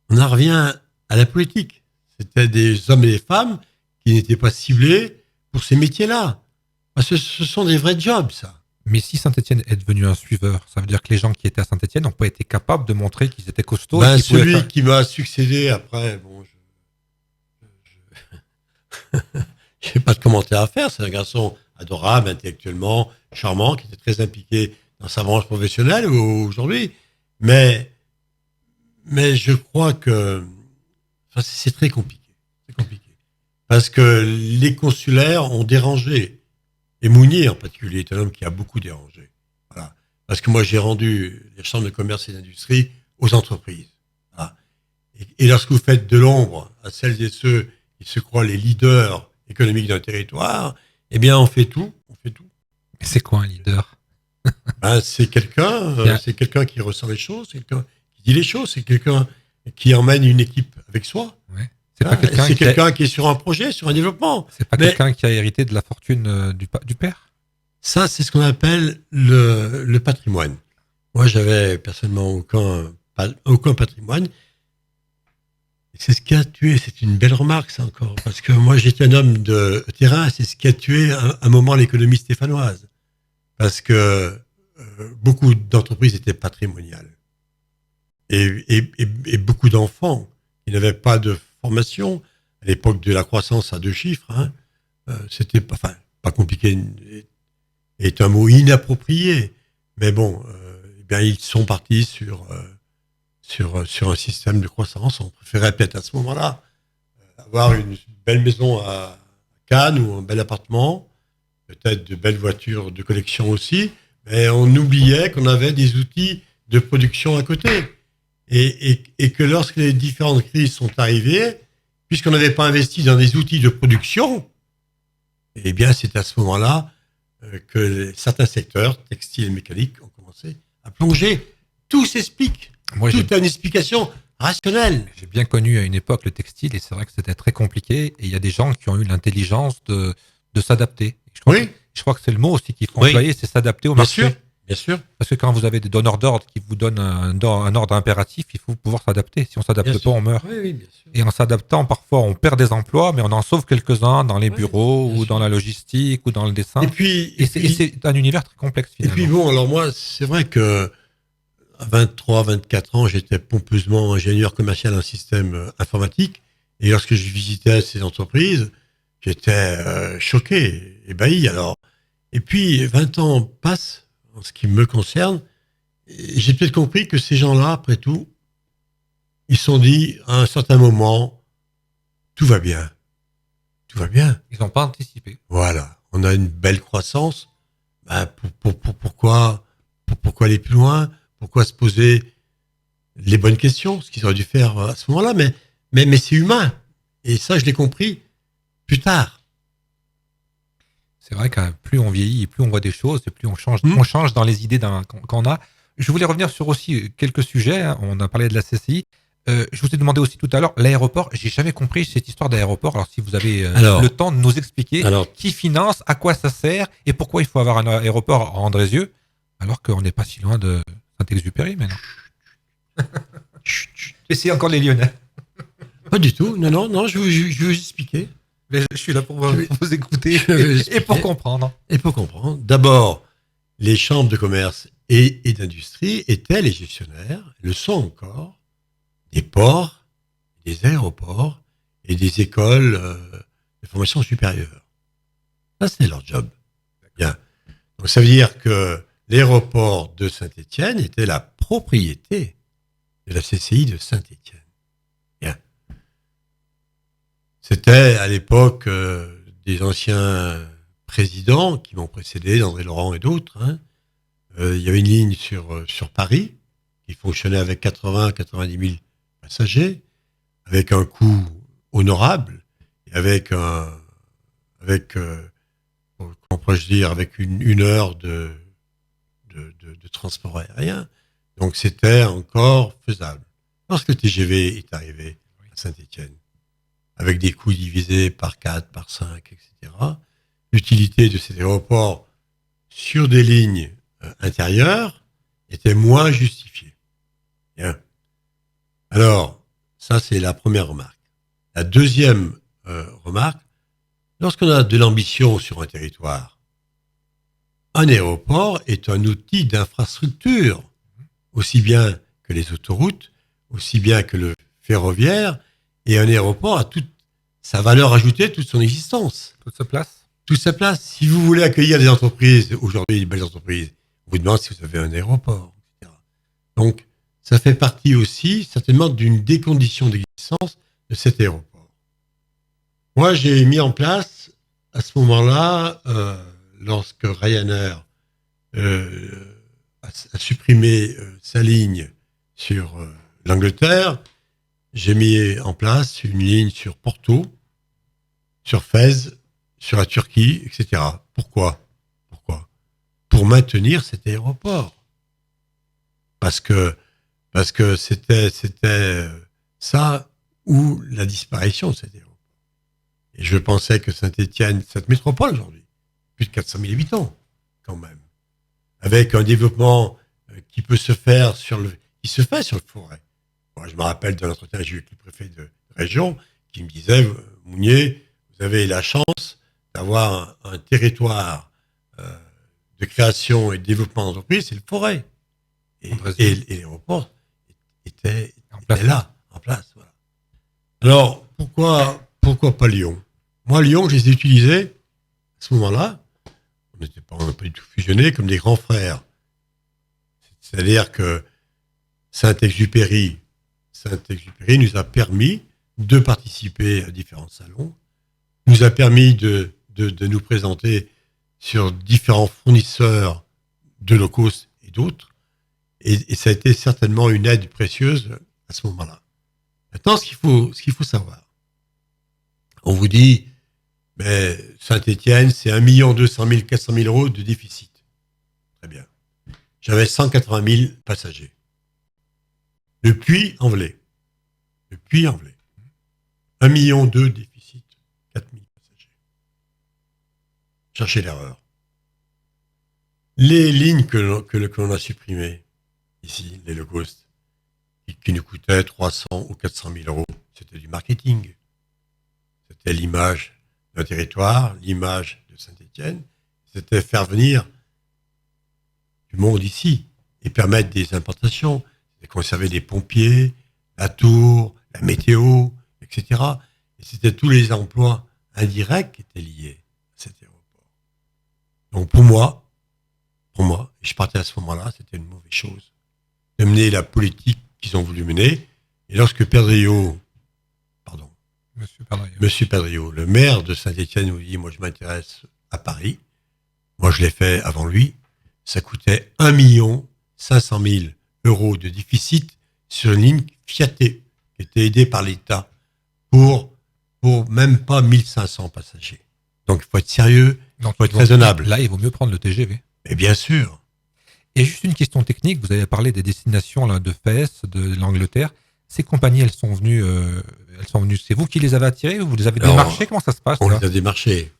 on en revient à la politique. C'était des hommes et des femmes qui n'étaient pas ciblés pour ces métiers-là. Parce que ce sont des vrais jobs, ça. Mais si Saint-Étienne est devenu un suiveur, ça veut dire que les gens qui étaient à Saint-Étienne n'ont pas été capables de montrer qu'ils étaient costauds. Celui qui m'a succédé après, je n'ai pas de commentaire à faire. C'est un garçon adorable, intellectuellement, charmant, qui était très impliqué dans sa branche professionnelle aujourd'hui. Mais je crois que c'est très compliqué. C'est compliqué. Parce que les consulaires ont dérangé. Et Mounier, en particulier, est un homme qui a beaucoup dérangé. Voilà. Parce que moi, j'ai rendu les chambres de commerce et d'industrie aux entreprises. Voilà. Et lorsque vous faites de l'ombre à celles et ceux qui se croient les leaders économiques d'un territoire, eh bien, on fait tout. Et c'est quoi un leader? C'est quelqu'un qui ressent les choses, c'est quelqu'un qui dit les choses, c'est quelqu'un qui emmène une équipe avec soi. Ouais. C'est quelqu'un qui est sur un projet, sur un développement. C'est pas quelqu'un qui a hérité de la fortune du père. Ça, c'est ce qu'on appelle le patrimoine. Moi, j'avais personnellement aucun patrimoine. C'est ce qui a tué, c'est une belle remarque, ça encore, parce que moi, j'étais un homme de terrain, c'est ce qui a tué à un moment l'économie stéphanoise. Parce que beaucoup d'entreprises étaient patrimoniales. Et beaucoup d'enfants qui n'avaient pas de formation, à l'époque de la croissance à 2 chiffres, c'était pas compliqué, est un mot inapproprié, mais ils sont partis sur un système de croissance. On préférait peut-être à ce moment-là avoir une belle maison à Cannes ou un bel appartement, peut-être de belles voitures de collection aussi, mais on oubliait qu'on avait des outils de production à côté. Et que lorsque les différentes crises sont arrivées, puisqu'on n'avait pas investi dans des outils de production, Eh bien, c'est à ce moment-là que certains secteurs, textiles et mécaniques, ont commencé à plonger. Tout s'explique. Moi, Tout a une explication rationnelle. j'ai bien connu à une époque le textile et c'est vrai que c'était très compliqué. Et il y a des gens qui ont eu l'intelligence de s'adapter. Je crois que c'est le mot aussi qu'il faut employer, c'est s'adapter au marché. Bien sûr. Parce que quand vous avez des donneurs d'ordre qui vous donnent un ordre impératif, il faut pouvoir s'adapter. Si on s'adapte pas, on meurt. Oui, bien sûr. Et en s'adaptant, parfois, on perd des emplois, mais on en sauve quelques-uns dans les bureaux ou sûr. dans la logistique ou dans le dessin. Et puis, c'est un univers très complexe, et finalement. puis bon, alors moi, c'est vrai que à 23, 24 ans, j'étais pompeusement ingénieur commercial en système informatique. Et lorsque je visitais ces entreprises, j'étais choqué, ébahi. Alors, et puis 20 ans passent en ce qui me concerne. Et j'ai peut-être compris que ces gens-là, après tout, ils se sont dit à un certain moment, tout va bien, tout va bien. Ils n'ont pas anticipé. Voilà, on a une belle croissance. Ben, pourquoi aller plus loin? Pourquoi se poser les bonnes questions? Ce qu'ils auraient dû faire à ce moment-là. Mais c'est humain. Et ça, je l'ai compris plus tard. C'est vrai que plus on vieillit, plus on voit des choses, et plus on change dans les idées qu'on a. Je voulais revenir sur aussi quelques sujets. Hein. On a parlé de la CCI. Je vous ai demandé aussi tout à l'heure, l'aéroport. J'ai jamais compris cette histoire d'aéroport. Alors, si vous avez le temps de nous expliquer qui finance, à quoi ça sert, et pourquoi il faut avoir un aéroport à Andrézieux, alors qu'on n'est pas si loin de Saint-Exupéry maintenant. Et c'est encore les Lyonnais. Pas du tout. Non, je vais vous expliquer. Mais je suis là pour vous écouter et pour comprendre. Et pour comprendre. D'abord, les chambres de commerce et d'industrie étaient les gestionnaires, le sont encore, des ports, des aéroports et des écoles de formation supérieure. Ça, c'est leur job. Bien. Donc, ça veut dire que l'aéroport de Saint-Étienne était la propriété de la CCI de Saint-Étienne. Bien. C'était à l'époque des anciens présidents qui m'ont précédé, André Laurent et d'autres. Hein. Il y avait une ligne sur Paris qui fonctionnait avec 80-90 000 passagers, avec un coût honorable, et avec comment pourrais-je dire, avec une heure de transport aérien. Donc c'était encore faisable. Lorsque le TGV est arrivé à Saint-Étienne, avec des coûts divisés par 4, par 5, etc., l'utilité de cet aéroport sur des lignes intérieures était moins justifiée. Bien. Alors, ça c'est la première remarque. La deuxième remarque, lorsqu'on a de l'ambition sur un territoire, un aéroport est un outil d'infrastructure, aussi bien que les autoroutes, aussi bien que le ferroviaire, et un aéroport a toute sa valeur ajoutée, toute son existence. Toute sa place. Toute sa place. Si vous voulez accueillir des entreprises, aujourd'hui des belles entreprises, on vous demande si vous avez un aéroport, etc. Donc, ça fait partie aussi, certainement, d'une des conditions d'existence de cet aéroport. Moi, j'ai mis en place, à ce moment-là, lorsque Ryanair a supprimé sa ligne sur l'Angleterre, j'ai mis en place une ligne sur Porto, sur Fès, sur la Turquie, etc. Pourquoi? Pour maintenir cet aéroport. Parce que c'était ça ou la disparition de cet aéroport. Et je pensais que Saint-Étienne, cette métropole aujourd'hui, plus de 400 000 habitants, quand même, avec un développement qui se fait sur le forêt. Bon, je me rappelle de l'entretien que j'ai eu avec le préfet de région qui me disait, Mounier, vous avez la chance d'avoir un territoire de création et de développement d'entreprise, c'est le forêt. Et l'aéroport était là, en place. Voilà. Alors, pourquoi pas Lyon? Moi, Lyon, je les ai utilisés à ce moment-là. On n'a pas du tout fusionné comme des grands frères. C'est-à-dire que Saint-Exupéry nous a permis de participer à différents salons, nous a permis de nous présenter sur différents fournisseurs de low cost et d'autres, et ça a été certainement une aide précieuse à ce moment-là. Maintenant, ce qu'il faut savoir, on vous dit, Mais Saint-Étienne, c'est 1 200 000, 400 000 euros de déficit. Très bien. J'avais 180 000 passagers. Le Puy-en-Velay. 1,2 million de déficit. 4 000 passagers. Cherchez l'erreur. Les lignes que l'on a supprimées, ici, les low cost, qui nous coûtaient 300 ou 400 000 euros, c'était du marketing. C'était l'image d'un territoire, l'image de Saint-Étienne. C'était faire venir du monde ici et permettre des importations. C'était conserver des pompiers, la tour, la météo, etc. Et c'était tous les emplois indirects qui étaient liés à cet aéroport. Donc pour moi, et je partais à ce moment-là, c'était une mauvaise chose de mener la politique qu'ils ont voulu mener. Et lorsque Monsieur Pedriot, le maire de Saint-Étienne, nous dit, moi je m'intéresse à Paris, moi je l'ai fait avant lui, ça coûtait 1 500 000 euros de déficit sur une ligne fiatée, qui était aidée par l'État pour même pas 1500 passagers. Donc il faut être sérieux, il faut être raisonnable. Là, il vaut mieux prendre le TGV. Et bien sûr. Et juste une question technique, vous avez parlé des destinations là, de Fès, de l'Angleterre. Ces compagnies, elles sont venues, c'est vous qui les avez attirées ou vous les avez démarchées? Comment ça se passe? On les a démarchées.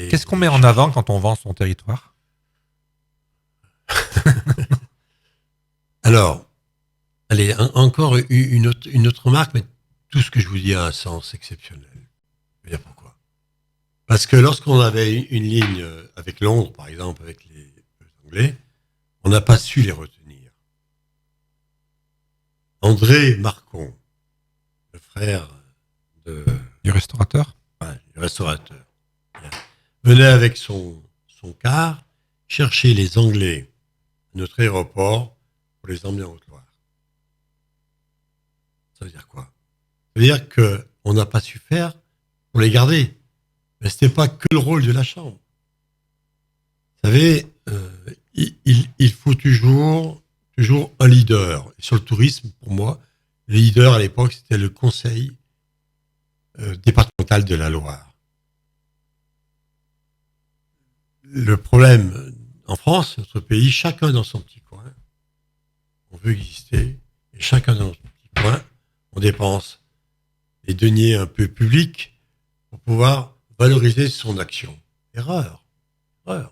Qu'est-ce qu'on met en avant quand on vend son territoire? Alors, allez, encore une autre remarque, mais tout ce que je vous dis a un sens exceptionnel. Je vais dire pourquoi. Parce que lorsqu'on avait une ligne avec Londres, par exemple, avec les Anglais, on n'a pas su les retenir. André Marcon, le frère du restaurateur, venait avec son car chercher les Anglais à notre aéroport pour les emmener en Haute-Loire. Ça veut dire quoi? Ça veut dire qu'on n'a pas su faire pour les garder. Mais ce n'était pas que le rôle de la Chambre. Vous savez, il faut toujours un leader. Et sur le tourisme, pour moi, le leader à l'époque, c'était le conseil départemental de la Loire. Le problème en France, notre pays, chacun dans son petit coin, on veut exister, et chacun dans notre petit coin, on dépense les deniers un peu publics pour pouvoir valoriser son action. Erreur. Il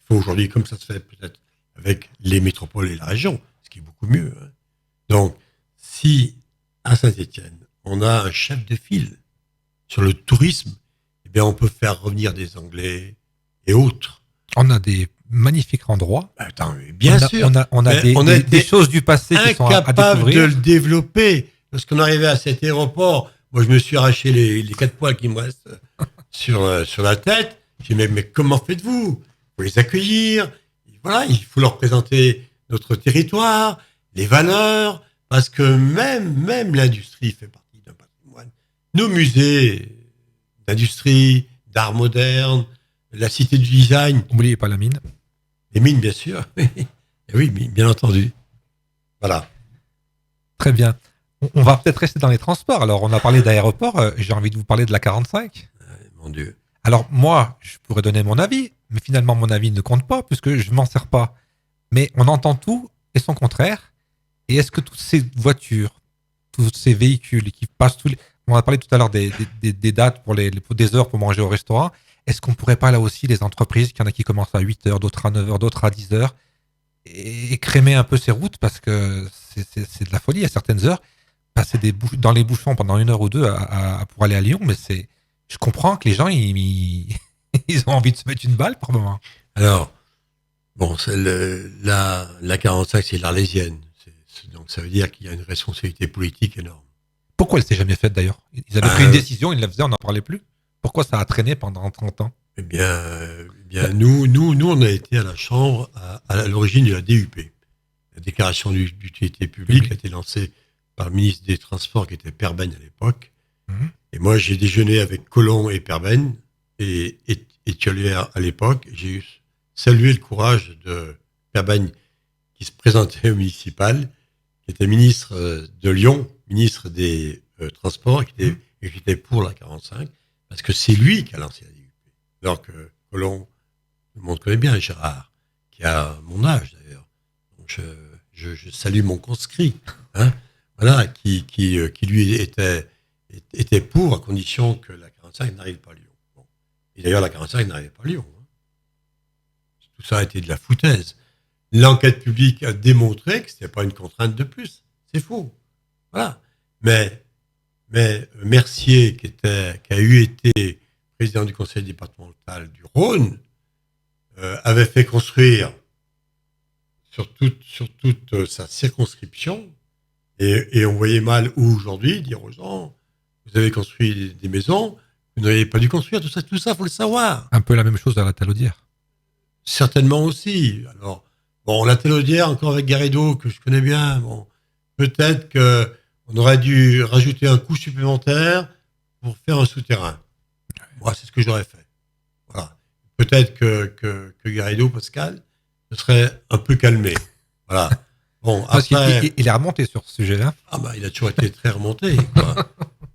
faut aujourd'hui, comme ça se fait peut-être avec les métropoles et la région, ce qui est beaucoup mieux. Hein. Donc, si à Saint-Étienne, on a un chef de file sur le tourisme, eh bien, on peut faire revenir des Anglais et autres. On a des magnifiques endroits. Attends, bien sûr. On a des choses du passé qui sont à découvrir. Incapable de le développer. Lorsqu'on arrivait à cet aéroport, moi, je me suis arraché les 4 poils qui me restent sur la tête. J'ai dit, mais comment faites-vous? Il faut les accueillir. Voilà, il faut leur présenter notre territoire, les valeurs, parce que même l'industrie fait partie d'un patrimoine. Nos musées d'industrie, d'art moderne, la cité du design. N'oubliez pas la mine. Les mines, bien sûr. Oui, bien entendu. Voilà. Très bien. On va peut-être rester dans les transports. Alors, on a parlé d'aéroport. J'ai envie de vous parler de la 45. Mon Dieu. Alors, moi, je pourrais donner mon avis, mais finalement, mon avis ne compte pas puisque je ne m'en sers pas. Mais on entend tout et son contraire. Et est-ce que toutes ces voitures, tous ces véhicules qui passent on a parlé tout à l'heure des dates pour des heures pour manger au restaurant. Est-ce qu'on pourrait pas là aussi les entreprises, qu'il y en a qui commencent à 8 heures, d'autres à 9 heures, d'autres à 10 heures, et crémer un peu ces routes parce que c'est de la folie à certaines heures. Passer dans les bouchons pendant 1 heure ou 2 pour aller à Lyon, mais je comprends que les gens, ils ont envie de se mettre une balle par moment. Alors, bon, la 45, c'est l'Arlésienne. Donc, ça veut dire qu'il y a une responsabilité politique énorme. Pourquoi elle s'est jamais faite d'ailleurs? Ils avaient pris une décision, ils la faisaient, on n'en parlait plus. Pourquoi ça a traîné pendant 30 ans? Eh bien, nous, on a été à la Chambre à l'origine de la DUP. La déclaration d'utilité publique a été lancée par le ministre des Transports qui était Perben à l'époque. Et moi, j'ai déjeuné avec Collomb et Perben et Thiollier à l'époque. J'ai salué le courage de Perben qui se présentait au municipal, qui était ministre de Lyon, ministre des Transports, qui était pour la 45. Parce que c'est lui qui a lancé la DUP. Alors que Collomb, tout le monde connaît bien Gérard, qui a mon âge d'ailleurs. Donc je salue mon conscrit, hein, voilà, qui lui était pour, à condition que la 45 n'arrive pas à Lyon. Bon. Et d'ailleurs, la 45 n'arrivait pas à Lyon. Hein. Tout ça a été de la foutaise. L'enquête publique a démontré que ce n'était pas une contrainte de plus. C'est faux. Voilà. Mais Mercier, qui a eu été président du conseil départemental du Rhône, avait fait construire sur toute sa circonscription, et on voyait mal où aujourd'hui dire aux gens, vous avez construit des maisons, vous n'auriez pas dû construire, tout ça, faut le savoir. Un peu la même chose à la Talaudière. Certainement aussi. Alors, bon, la Talaudière, encore avec Garrido, que je connais bien, bon, peut-être que on aurait dû rajouter un coût supplémentaire pour faire un souterrain. Moi, c'est ce que j'aurais fait. Voilà. Peut-être que Garrido, Pascal, se serait un peu calmé. Voilà. Bon, Parce après, qu'il est remonté sur ce sujet-là. ah bah, il a toujours été très remonté, quoi.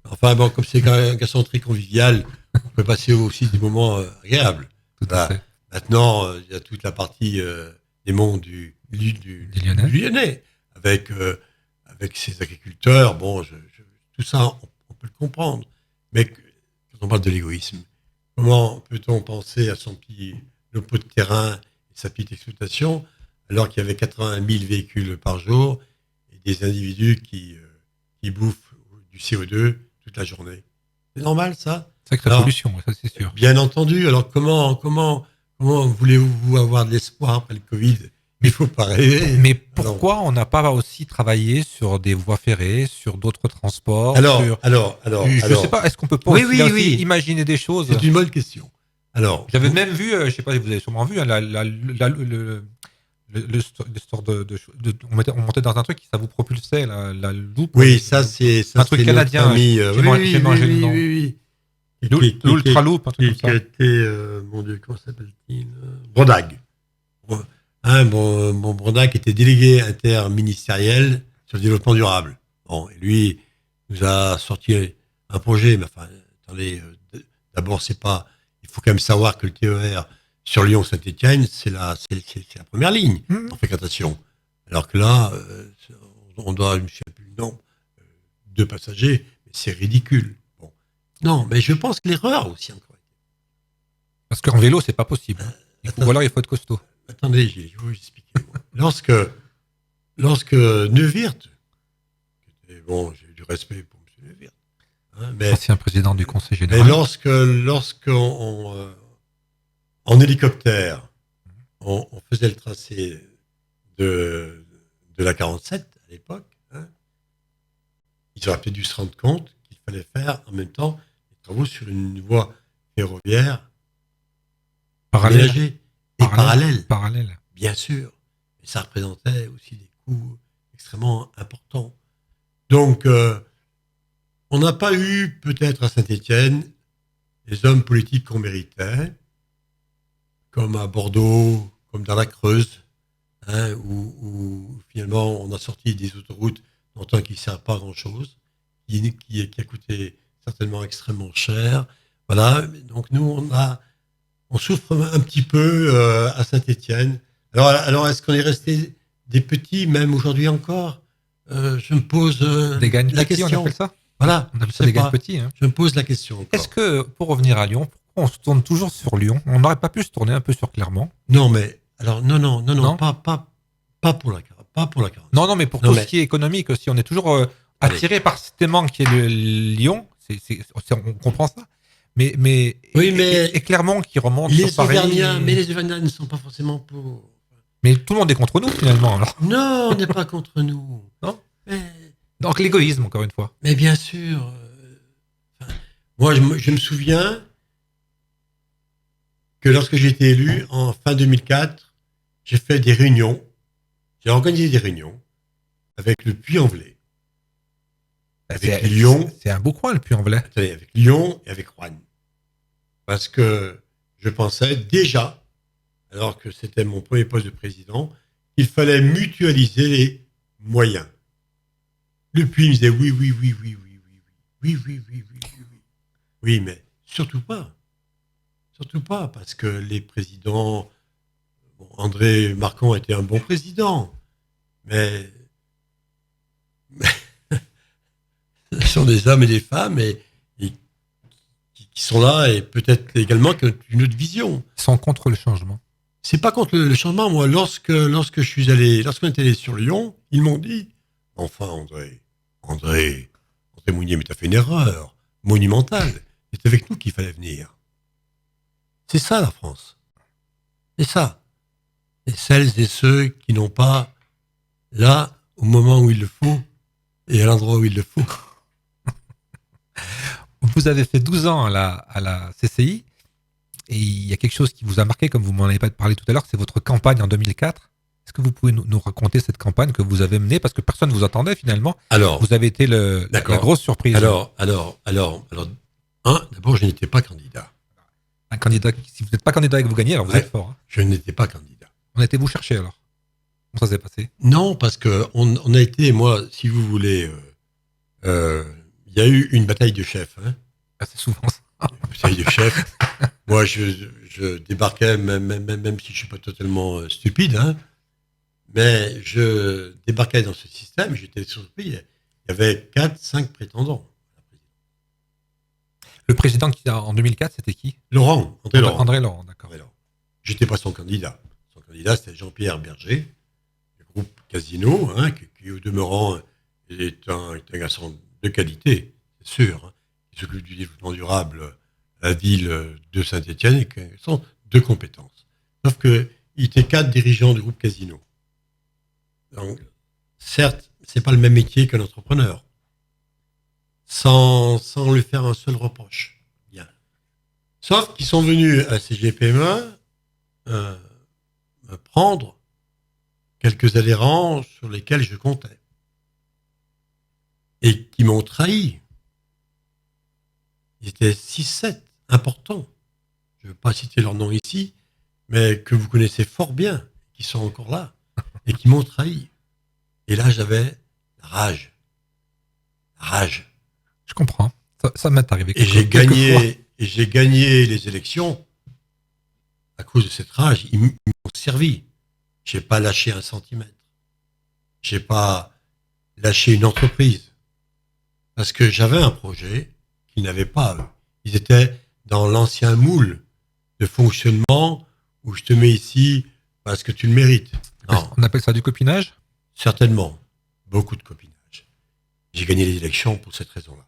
Enfin, bon, comme c'est un garçon très convivial, on peut passer aussi des moments agréables. Tout à fait. Maintenant, il y a toute la partie des monts du Lyonnais, avec ses agriculteurs. Bon, tout ça, on peut le comprendre. Mais quand on parle de l'égoïsme, comment peut-on penser à son petit pot de terrain et sa petite exploitation, alors qu'il y avait 80 000 véhicules par jour et des individus qui bouffent du CO2 toute la journée? C'est normal, ça? C'est vrai que la pollution, ça c'est sûr. Bien entendu. Alors comment voulez-vous avoir de l'espoir après le Covid? Il faut pas rêver. Mais pourquoi on n'a pas aussi travaillé sur des voies ferrées, sur d'autres transports? Je sais pas, est-ce qu'on peut pas aussi imaginer des choses? C'est une bonne question. Alors, j'avais même vu, je sais pas, vous avez sûrement vu, hein, le store on montait dans un truc qui ça vous propulsait la loupe. Oui, ça c'est un truc canadien. J'ai mangé le nom. Oui. L'Ultra Loop, un truc comme ça. Qui a été, mon Dieu, comment s'appelle-t-il? Brodag. Brodag était délégué interministériel sur le développement durable. Bon, et lui nous a sorti un projet, mais enfin, attendez, d'abord il faut quand même savoir que le TER sur Lyon-Saint-Étienne, c'est la première ligne en fréquentation. Alors que là, on doit, je ne sais plus le nombre, 2 passagers, mais c'est ridicule. Bon. Non, mais je pense que l'erreur aussi encore. Parce qu'en vélo, c'est pas possible. Ou alors il faut être costaud. Attendez, je vais vous expliquer. Lorsque Neuwirth, bon, j'ai du respect pour M. Neuwirth, hein, ancien président du Conseil général. Mais lorsqu'on en hélicoptère, on faisait le tracé de la 47 à l'époque, hein, ils auraient peut-être dû se rendre compte qu'il fallait faire en même temps des travaux sur une voie ferroviaire aménagée et parallèle. Bien sûr. Mais ça représentait aussi des coûts extrêmement importants. Donc, on n'a pas eu, peut-être à Saint-Étienne, les hommes politiques qu'on méritait, comme à Bordeaux, comme dans la Creuse, hein, où finalement on a sorti des autoroutes dont qui ne servent pas à grand-chose, qui a coûté certainement extrêmement cher. Voilà. Donc nous, on souffre un petit peu à Saint-Étienne. Alors est-ce qu'on est resté des petits, même aujourd'hui encore? Je me pose la question. On appelle ça? Voilà. On appelle ça des gains petits. Hein. Je me pose la question encore. Est-ce que, pour revenir à Lyon, pourquoi on se tourne toujours sur Lyon? On n'aurait pas pu se tourner un peu sur Clermont? Non, mais alors non. Pas pour la 40. Non, mais pour tout ce qui est économique aussi, on est toujours attiré par cet aimant qui est le Lyon. On comprend ça. Mais et Clermont qui remonte sur Paris. Mais les Auvergnats ne sont pas forcément pour. Mais tout le monde est contre nous finalement. Alors. Non, on n'est pas contre nous. Non. Donc l'égoïsme encore une fois. Mais bien sûr. Moi, je me souviens que lorsque j'ai été élu en fin 2004, j'ai fait des réunions. J'ai organisé des réunions avec le Puy-en-Velay. Avec Lyon. C'est un beau coin, le Puy-en-Velay. Attendez, avec Lyon et avec Roanne. Parce que je pensais déjà, alors que c'était mon premier poste de président, qu'il fallait mutualiser les moyens. Le Puy me disait oui. Oui, mais Surtout pas. Surtout pas, parce que les présidents... Bon, André Marcon était un bon président, mais ce sont des hommes et des femmes et qui sont là et peut-être également qui ont une autre vision. Ils sont contre le changement. C'est pas contre le changement. Moi, lorsqu'on est allé sur Lyon, ils m'ont dit, enfin, André Mounier, mais t'as fait une erreur monumentale. C'est avec nous qu'il fallait venir. C'est ça, la France. C'est ça. Et celles et ceux qui n'ont pas là, au moment où il le faut, et à l'endroit où il le faut. Vous avez fait 12 ans à la CCI, et il y a quelque chose qui vous a marqué, comme vous m'en avez pas parlé tout à l'heure, c'est votre campagne en 2004. Est-ce que vous pouvez nous raconter cette campagne que vous avez menée, parce que personne ne vous attendait finalement. Alors, vous avez été la grosse surprise. Alors, d'abord, je n'étais pas candidat. Un candidat, si vous n'êtes pas candidat et que vous gagnez, alors vous êtes fort. Hein. Je n'étais pas candidat. On a été vous chercher alors. Comment ça s'est passé? Non, parce que on a été, moi, si vous voulez, il y a eu une bataille de chefs. Hein. Ah, c'est souvent ça. Une bataille de chefs. Moi, je débarquais, même si je suis pas totalement stupide, hein, mais je débarquais dans ce système, j'étais surpris. Il y avait 4-5 prétendants. Le président qui en 2004, c'était qui? André Laurent. André Laurent, d'accord. J'étais pas son candidat. Son candidat, c'était Jean-Pierre Berger, du groupe Casino, hein, qui au demeurant est un garçon de qualité, c'est sûr, hein, qui s'occupe du développement durable à la ville de Saint-Étienne et qui sont de compétences. Sauf qu'il était 4 dirigeants du groupe Casino. Donc, certes, c'est pas le même métier qu'un entrepreneur. Sans lui faire un seul reproche. Bien. Sauf qu'ils sont venus à CGPMA me prendre quelques adhérents sur lesquels je comptais. Et qui m'ont trahi. Ils étaient 6-7, importants. Je ne veux pas citer leur nom ici, mais que vous connaissez fort bien, qui sont encore là, et qui m'ont trahi. Et là, j'avais la rage. La rage. Je comprends. Ça m'est arrivé. Et j'ai gagné les élections à cause de cette rage. Ils m'ont servi. J'ai pas lâché un centimètre. J'ai pas lâché une entreprise. Parce que j'avais un projet qu'ils n'avaient pas, eux. Ils étaient dans l'ancien moule de fonctionnement où je te mets ici parce que tu le mérites. Non. On appelle ça du copinage? Certainement. Beaucoup de copinage. J'ai gagné les élections pour cette raison-là.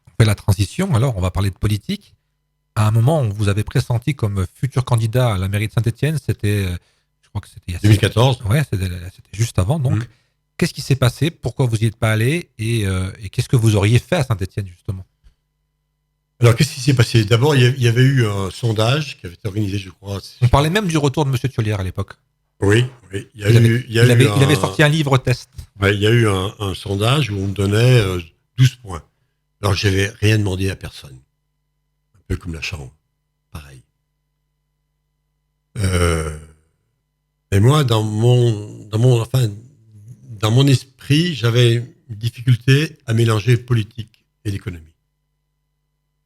On fait la transition, alors on va parler de politique. À un moment, on vous avait pressenti comme futur candidat à la mairie de Saint-Étienne, c'était, je crois que c'était... 2014. Ouais, c'était juste avant, donc. Qu'est-ce qui s'est passé? Pourquoi vous n'y êtes pas allé? Et qu'est-ce que vous auriez fait à Saint-Étienne, justement? Alors, qu'est-ce qui s'est passé? D'abord, il y avait eu un sondage qui avait été organisé, je crois. On parlait même du retour de M. Thiolière à l'époque. Oui. Il avait sorti un livre test. Ouais, il y a eu un sondage où on me donnait 12 points. Alors, je n'avais rien demandé à personne. Un peu comme la chambre. Pareil. Et moi, dans mon esprit, j'avais une difficulté à mélanger le politique et l'économie.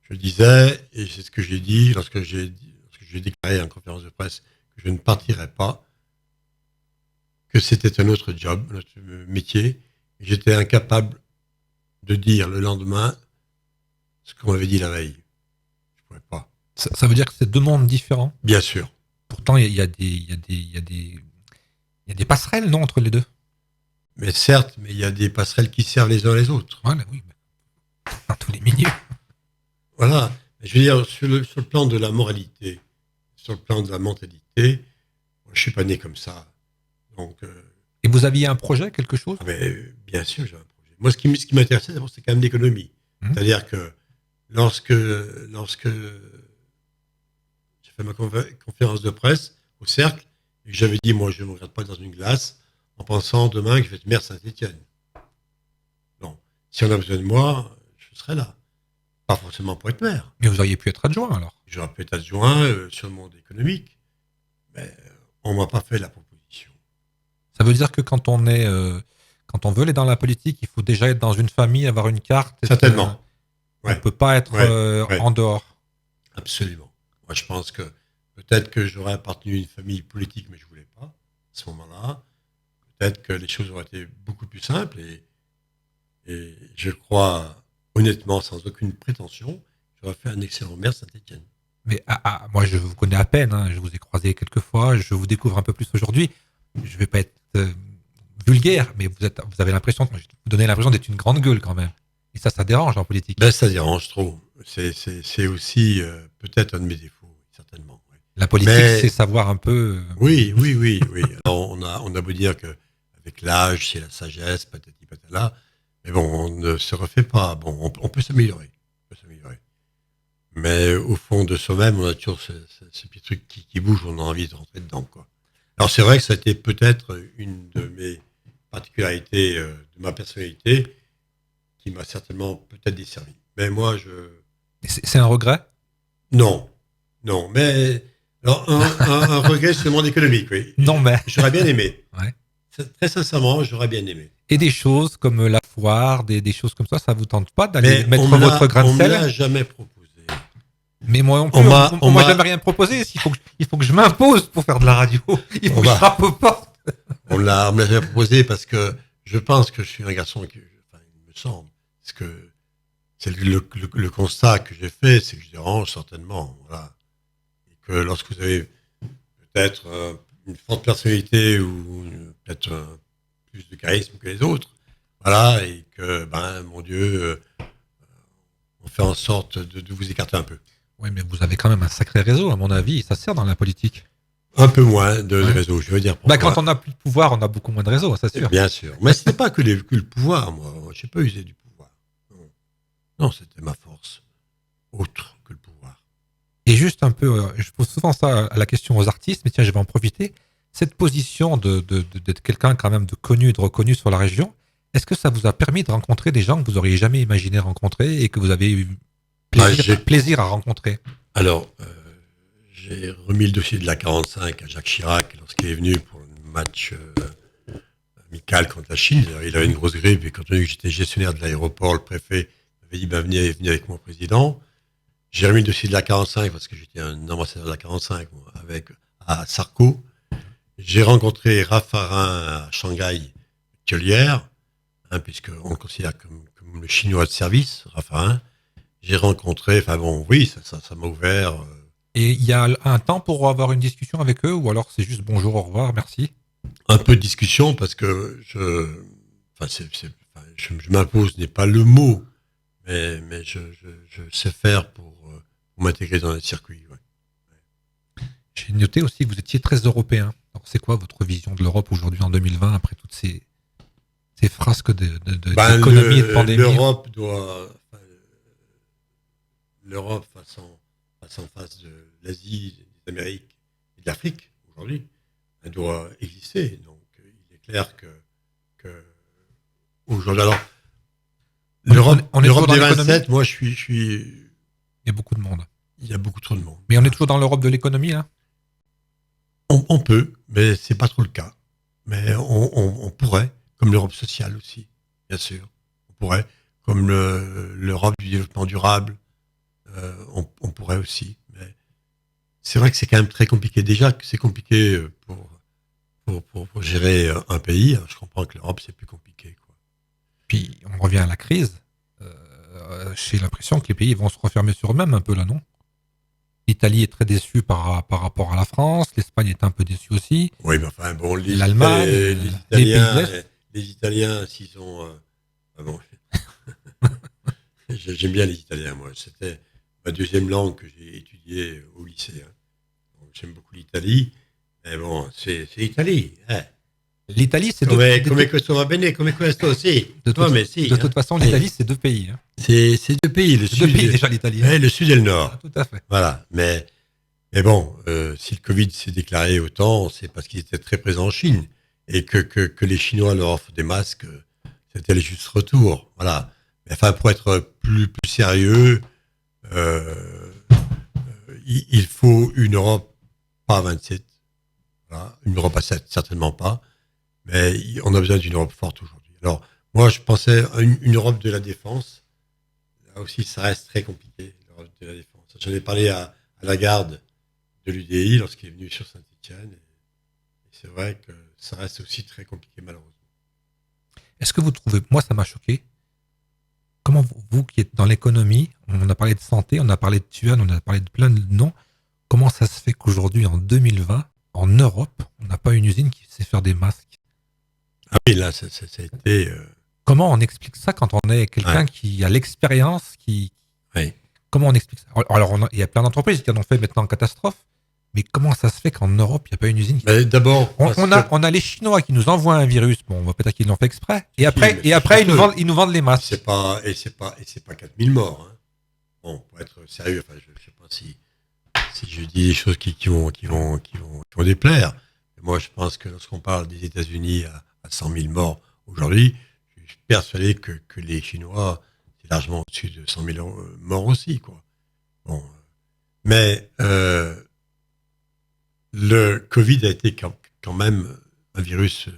Je disais, et c'est ce que j'ai dit lorsque j'ai déclaré en conférence de presse que je ne partirais pas, que c'était un autre job, un autre métier, et j'étais incapable de dire le lendemain ce qu'on m'avait dit la veille. Je ne pouvais pas. Ça veut dire que c'est deux mondes différents? Bien sûr. Pourtant, il y a des passerelles, non, entre les deux? Mais certes, mais il y a des passerelles qui servent les uns les autres. Voilà, oui. Dans tous les milieux. Voilà. Je veux dire, sur le plan de la moralité, sur le plan de la mentalité, je ne suis pas né comme ça. Donc, et vous aviez un projet, quelque chose? Bien sûr, j'ai un projet. Moi, ce qui m'intéressait d'abord, c'est quand même l'économie. C'est-à-dire que lorsque j'ai fait ma conférence de presse au Cercle, et que j'avais dit, moi, je ne me regarde pas dans une glace en pensant demain que je vais être maire Saint-Étienne. Non. Si on a besoin de moi, je serai là. Pas forcément pour être maire. Mais vous auriez pu être adjoint, alors? J'aurais pu être adjoint sur le monde économique. Mais on ne m'a pas fait la proposition. Ça veut dire que quand on veut aller dans la politique, il faut déjà être dans une famille, avoir une carte. Certainement. On ne peut pas être en dehors. Absolument. Moi, je pense que peut-être que j'aurais appartenu à une famille politique, mais je ne voulais pas à ce moment-là. Peut-être que les choses auraient été beaucoup plus simples et je crois, honnêtement, sans aucune prétention, j'aurais fait un excellent maire de Saint-Étienne. Mais moi, je vous connais à peine. Hein. Je vous ai croisé quelques fois. Je vous découvre un peu plus aujourd'hui. Je ne vais pas être vulgaire, mais vous avez l'impression, vous donnez l'impression d'être une grande gueule quand même. Et ça dérange en politique. Ben, ça dérange trop. C'est aussi peut-être un de mes défauts, certainement. Oui. La politique, c'est savoir un peu. Oui. Alors, on a beau dire que avec l'âge, c'est la sagesse, patati patala. Mais bon, on ne se refait pas. Bon, on peut s'améliorer. Mais au fond de soi-même, on a toujours ce petit truc qui bouge, on a envie de rentrer dedans, quoi. Alors c'est vrai que ça a été peut-être une de mes particularités de ma personnalité qui m'a certainement peut-être desservi. Mais moi, C'est un regret ? Non. Mais alors un regret sur le monde économique, oui. Non, mais j'aurais bien aimé. Ouais. Très sincèrement, j'aurais bien aimé. Et des choses comme la foire, des choses comme ça vous tente pas d'aller mettre votre grain de sel ? On me l'a jamais proposé. Mais moi, on m'a jamais rien proposé. Il faut que je m'impose pour faire de la radio. Il faut que je frappe aux portes. On me l'a jamais proposé parce que je pense que je suis un garçon il me semble. Parce que c'est le constat que j'ai fait, c'est que je dérange certainement. Voilà. Et que lorsque vous avez peut-être une forte personnalité ou peut-être plus de charisme que les autres, voilà, et que, mon Dieu, on fait en sorte de vous écarter un peu. Oui, mais vous avez quand même un sacré réseau, à mon avis, et ça sert dans la politique. Un peu moins de réseau, je veux dire. Quand on n'a plus de pouvoir, on a beaucoup moins de réseau, c'est sûr. Bien sûr. Mais ce n'est pas que le pouvoir, moi. Je n'ai pas usé du pouvoir. Non, c'était ma force. Autre que le pouvoir. Et juste un peu, je pose souvent ça à la question aux artistes, mais tiens, je vais en profiter. Cette position d'être quelqu'un quand même de connu, de reconnu sur la région, est-ce que ça vous a permis de rencontrer des gens que vous auriez jamais imaginé rencontrer et que vous avez eu plaisir à rencontrer? Alors, j'ai remis le dossier de la 45 à Jacques Chirac lorsqu'il est venu pour un match amical contre la Chine. Il avait une grosse grippe et compte tenu que j'étais gestionnaire de l'aéroport, le préfet m'avait dit venez avec moi, président. J'ai remis le dossier de la 45 parce que j'étais un ambassadeur de la 45 à Sarko. J'ai rencontré Raffarin à Shanghai, Thiolière, puisqu'on le considère comme le chinois de service, Raffarin. J'ai rencontré, ça m'a ouvert. Et il y a un temps pour avoir une discussion avec eux, ou alors c'est juste bonjour, au revoir, merci? Un peu de discussion, parce que je m'impose n'est pas le mot, mais je sais faire pour m'intégrer dans le circuit. Ouais. J'ai noté aussi que vous étiez très européen. Alors, c'est quoi votre vision de l'Europe aujourd'hui en 2020, après toutes ces frasques d'économie et de pandémie? L'Europe face en face de l'Asie, des Amériques et de l'Afrique aujourd'hui, elle doit exister. Donc il est clair que aujourd'hui, alors l'Europe des 27, moi je suis. Il y a beaucoup de monde. Il y a beaucoup trop de monde. Mais on est toujours dans l'Europe de l'économie là. On peut, mais c'est pas trop le cas. Mais on pourrait, comme l'Europe sociale aussi, bien sûr. On pourrait, comme l'Europe du développement durable. On pourrait aussi, mais c'est vrai que c'est quand même très compliqué. Déjà que c'est compliqué pour gérer un pays. Je comprends que l'Europe c'est plus compliqué, quoi. Puis on revient à la crise. J'ai l'impression que les pays vont se refermer sur eux-mêmes un peu là, non? L'Italie est très déçue par rapport à la France. L'Espagne est un peu déçue aussi. Oui, mais enfin bon, l'Allemagne, les Italiens, s'ils ont j'aime bien les Italiens, moi. C'était ma deuxième langue que j'ai étudiée au lycée. Donc, j'aime beaucoup l'Italie. Mais bon, c'est l'Italie. Hein. L'Italie, c'est come questo va bene, come questo, si. De toute façon, l'Italie, c'est deux pays. Hein. C'est deux pays. Déjà l'Italie. Le sud et le nord. Ah, tout à fait. Voilà. Mais bon, si le Covid s'est déclaré autant, c'est parce qu'ils étaient très présents en Chine. Et que les Chinois leur offrent des masques, c'était le juste retour. Voilà. Mais enfin, pour être plus sérieux, il faut une Europe, pas à 27, voilà, une Europe à 7, certainement pas, mais on a besoin d'une Europe forte aujourd'hui. Alors, moi, je pensais à une Europe de la défense, là aussi, ça reste très compliqué, l'Europe de la défense. J'en ai parlé à Lagarde de l'UDI lorsqu'il est venu sur Saint-Étienne. Et c'est vrai que ça reste aussi très compliqué, malheureusement. Est-ce que vous trouvez, moi ça m'a choqué, comment vous qui êtes dans l'économie, on a parlé de santé, on a parlé de Tuan, on a parlé de plein de noms, comment ça se fait qu'aujourd'hui, en 2020, en Europe, on n'a pas une usine qui sait faire des masques? Ah oui, là, ça a été... Comment on explique ça quand on est quelqu'un Ouais. qui a l'expérience, Oui. comment on explique ça? Alors, il y a plein d'entreprises qui en ont fait maintenant en catastrophe, mais comment ça se fait qu'en Europe, il n'y a pas une usine qui... Mais d'abord, On a les Chinois qui nous envoient un virus, bon, on va peut-être qu'ils l'ont fait exprès, et mais après c'est ils nous vendent les masques. c'est pas 4000 morts. Hein. Bon, pour être sérieux, enfin, je sais pas si je dis des choses qui vont déplaire. Mais moi, je pense que lorsqu'on parle des États-Unis à 100 000 morts aujourd'hui, je suis persuadé que les Chinois, c'est largement au-dessus de 100 000 morts aussi, quoi. Bon. Mais, le Covid a été quand même un virus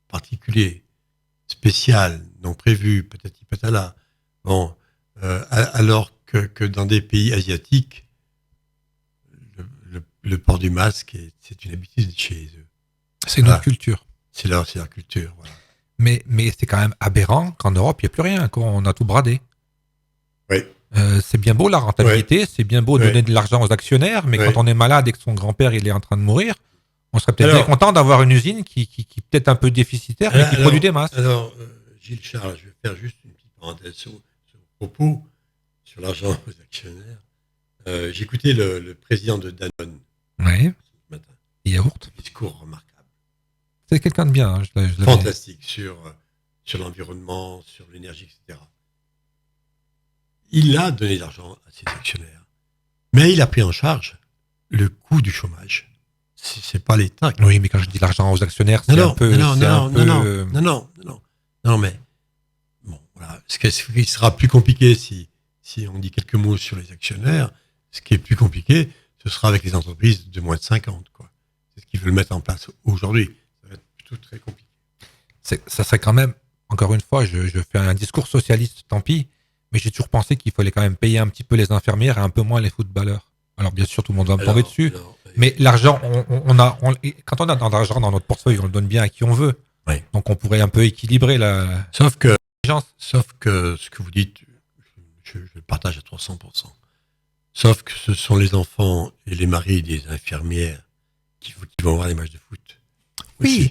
particulier, spécial, non prévu, patati patala. Bon, alors que dans des pays asiatiques, le port du masque, c'est une habitude chez eux. C'est une autre culture. C'est leur culture. Voilà. Mais c'est quand même aberrant qu'en Europe, il n'y a plus rien, qu'on a tout bradé. Oui. C'est bien beau la rentabilité, c'est bien beau donner de l'argent aux actionnaires, mais quand on est malade et que son grand-père il est en train de mourir, on serait peut-être bien content d'avoir une usine qui est peut-être un peu déficitaire, mais qui produit des masses. Alors, Gilles Charles, je vais faire juste une petite parenthèse sur vos propos sur l'argent aux actionnaires. J'ai écouté le président de Danone Oui. ce matin. Yaourt. Un discours remarquable. C'est quelqu'un de bien. Hein, fantastique sur l'environnement, sur l'énergie, etc. Il a donné de l'argent à ses actionnaires, mais il a pris en charge le coût du chômage. C'est pas l'État. Oui, mais quand je dis l'argent aux actionnaires, c'est un peu... Non, mais bon, voilà. Ce qui sera plus compliqué si on dit quelques mots sur les actionnaires, ce qui est plus compliqué, ce sera avec les entreprises de moins de 50, quoi. C'est ce qu'ils veulent mettre en place aujourd'hui. Ça va être plutôt très compliqué. Ça serait quand même, encore une fois, je fais un discours socialiste, tant pis, mais j'ai toujours pensé qu'il fallait quand même payer un petit peu les infirmières et un peu moins les footballeurs. Alors bien sûr, tout le monde va me tomber dessus, mais l'argent, quand on a de l'argent dans notre portefeuille, on le donne bien à qui on veut. Oui. Donc on pourrait un peu équilibrer la... Sauf que ce que vous dites, je le partage à 300%. Sauf que ce sont les enfants et les maris des infirmières qui vont voir les matchs de foot.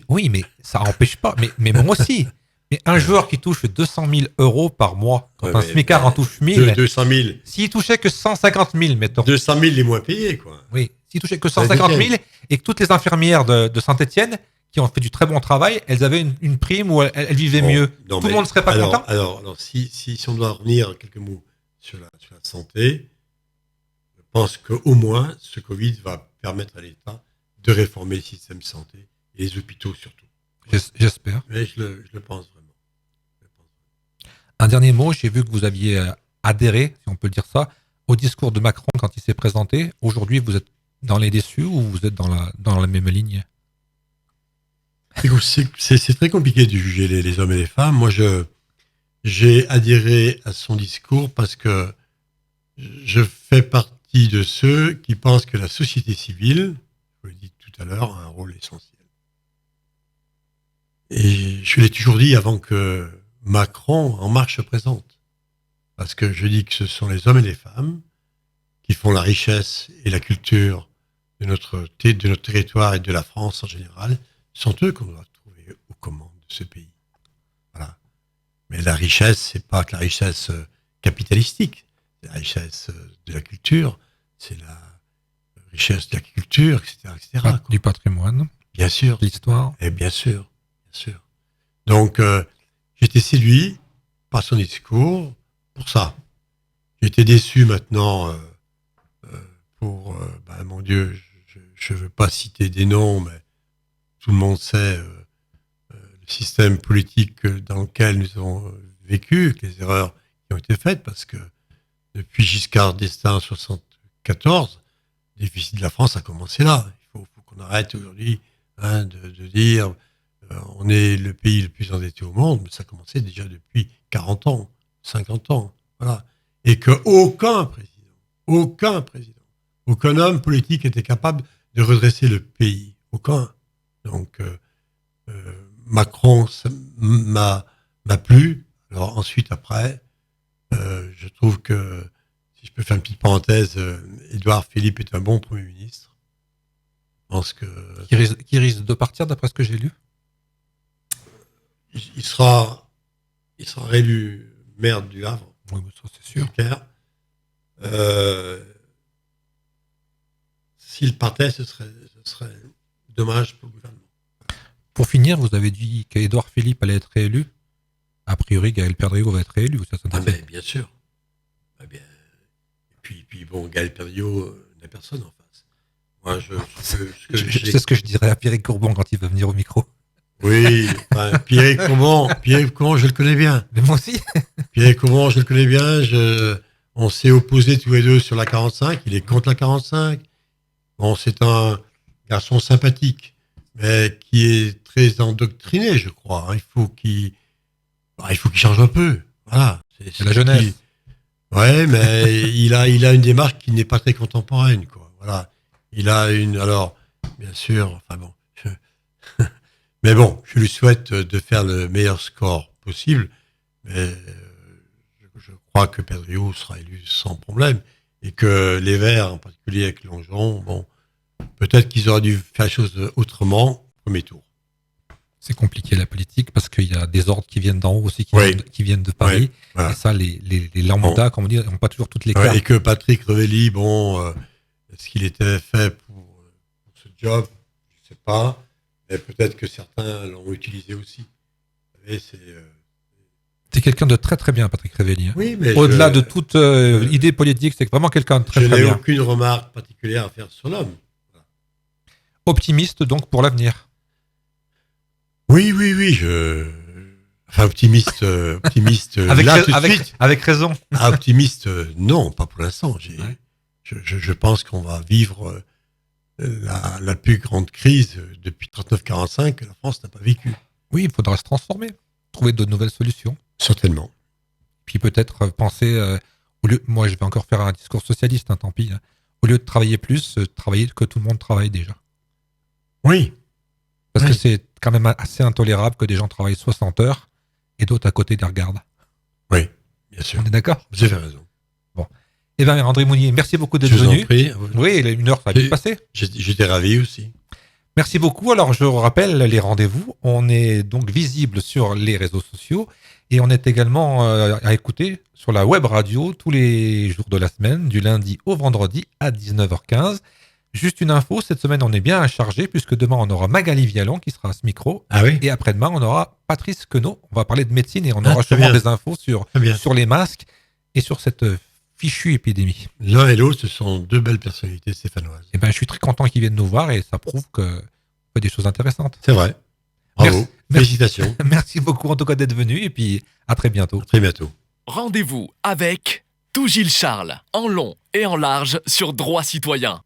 Oui, mais ça n'empêche pas. Mais moi aussi. Mais un joueur qui touche 200 000 euros par mois, quand un smicard en touche 1000... 200 000. S'il touchait que 150 000, mettons. 200 000 les moins payés, quoi. Oui, s'il touchait que 150 000 et que toutes les infirmières de Saint-Étienne, qui ont fait du très bon travail, elles avaient une prime où elles vivaient mieux. Tout le monde ne serait pas content. Alors si on doit revenir quelques mots sur la santé, je pense qu'au moins, ce Covid va permettre à l'État de réformer le système de santé et les hôpitaux surtout. J'espère. Mais je le pense vraiment. Un dernier mot, j'ai vu que vous aviez adhéré, si on peut dire ça, au discours de Macron quand il s'est présenté. Aujourd'hui, vous êtes dans les déçus ou vous êtes dans la même ligne? C'est très compliqué de juger les hommes et les femmes. Moi, j'ai adhéré à son discours parce que je fais partie de ceux qui pensent que la société civile, je l'ai dit tout à l'heure, a un rôle essentiel. Et je l'ai toujours dit avant que Macron en marche se présente. Parce que je dis que ce sont les hommes et les femmes qui font la richesse et la culture de notre territoire et de la France en général. Ce sont eux qu'on doit trouver aux commandes de ce pays. Voilà. Mais la richesse, c'est pas que la richesse capitalistique. C'est la richesse de la culture, c'est la richesse de la culture, etc. etc. Du patrimoine. Bien sûr. De l'histoire. Et bien sûr. Donc, j'étais séduit par son discours pour ça. J'étais déçu maintenant pour, mon Dieu, je ne veux pas citer des noms, mais tout le monde sait le système politique dans lequel nous avons vécu, les erreurs qui ont été faites, parce que depuis Giscard d'Estaing en 1974, le déficit de la France a commencé là. Il faut qu'on arrête aujourd'hui de dire on est le pays le plus endetté au monde, mais ça a commencé déjà depuis 40 ans, 50 ans. Voilà. et qu'aucun président, aucun homme politique était capable de redresser le pays. Aucun. Donc, Macron m'a plu. Alors ensuite, après, je trouve que, si je peux faire une petite parenthèse, Édouard Philippe est un bon Premier ministre. Je pense que... Qui risque de partir, d'après ce que j'ai lu. Il sera réélu maire du Havre. Oui, mais ça, c'est sûr. Clair. S'il partait, ce serait dommage pour le gouvernement. Pour finir, vous avez dit qu'Édouard Philippe allait être réélu. A priori, Gaël Perdriau va être réélu. Ça, mais bien sûr. Ah, bien. Et puis bon, Gaël Perdriau n'a personne en face. Moi, c'est ce que je dirais à Pierre Courbon quand il va venir au micro. Oui, Pierre Courbon, je le connais bien. Mais moi aussi. Pierre Courbon, je le connais bien. On s'est opposés tous les deux sur la 45. Il est contre la 45. Bon, c'est un garçon sympathique, mais qui est très endoctriné, je crois. Il faut qu'il change un peu. Voilà. C'est la jeunesse. Ouais, mais il a une démarche qui n'est pas très contemporaine, quoi. Voilà. Alors, bien sûr, enfin bon. Mais bon, je lui souhaite de faire le meilleur score possible, mais je crois que Perdriau sera élu sans problème, et que les Verts, en particulier avec Longeron, bon, peut-être qu'ils auraient dû faire les choses autrement au premier tour. C'est compliqué la politique parce qu'il y a des ordres qui viennent d'en haut aussi, qui viennent de Paris. Oui, voilà. Et ça, les lambda, comme on dit, n'ont pas toujours toutes les cartes. Et que Patrick Revelli, est-ce qu'il était fait pour ce job? Je ne sais pas. Mais peut-être que certains l'ont utilisé aussi. Vous savez, c'est quelqu'un de très très bien, Patrick Revelli. Hein. Oui, mais au-delà de toute idée politique, c'est vraiment quelqu'un de très très bien. Je n'ai aucune remarque particulière à faire sur l'homme. Voilà. Optimiste donc pour l'avenir. Oui. Enfin, optimiste là tout de suite. Avec raison. Optimiste, non, pas pour l'instant. Je pense qu'on va vivre la plus grande crise depuis 39-45 que la France n'a pas vécue. Oui, il faudra se transformer, trouver de nouvelles solutions. Certainement. Puis peut-être penser, moi je vais encore faire un discours socialiste, tant pis. Hein. Au lieu de travailler plus, travailler que tout le monde travaille déjà. Oui. Parce que c'est quand même assez intolérable que des gens travaillent 60 heures et d'autres à côté les regardent. Oui, bien sûr. On est d'accord ? Vous avez raison. Bon. Eh bien, André Mounier, merci beaucoup d'être venu. Je vous en prie. Oui, une heure, ça a vite passé. J'étais ravi aussi. Merci beaucoup. Alors, je rappelle les rendez-vous. On est donc visible sur les réseaux sociaux et on est également à écouter sur la web radio tous les jours de la semaine, du lundi au vendredi à 19h15. Juste une info, cette semaine, on est bien à charger puisque demain, on aura Magali Vialon qui sera à ce micro. Ah oui. Et après-demain, on aura Patrice Queneau. On va parler de médecine et on aura sûrement des infos sur les masques et sur cette fichue épidémie. L'un et l'autre, ce sont deux belles personnalités stéphanoises. Eh ben, je suis très content qu'ils viennent nous voir et ça prouve qu'on fait des choses intéressantes. C'est vrai. Bravo. Félicitations. Merci beaucoup en tout cas d'être venu et puis à très bientôt. À très bientôt. Rendez-vous avec tout Gilles Charles, en long et en large sur Droit Citoyen.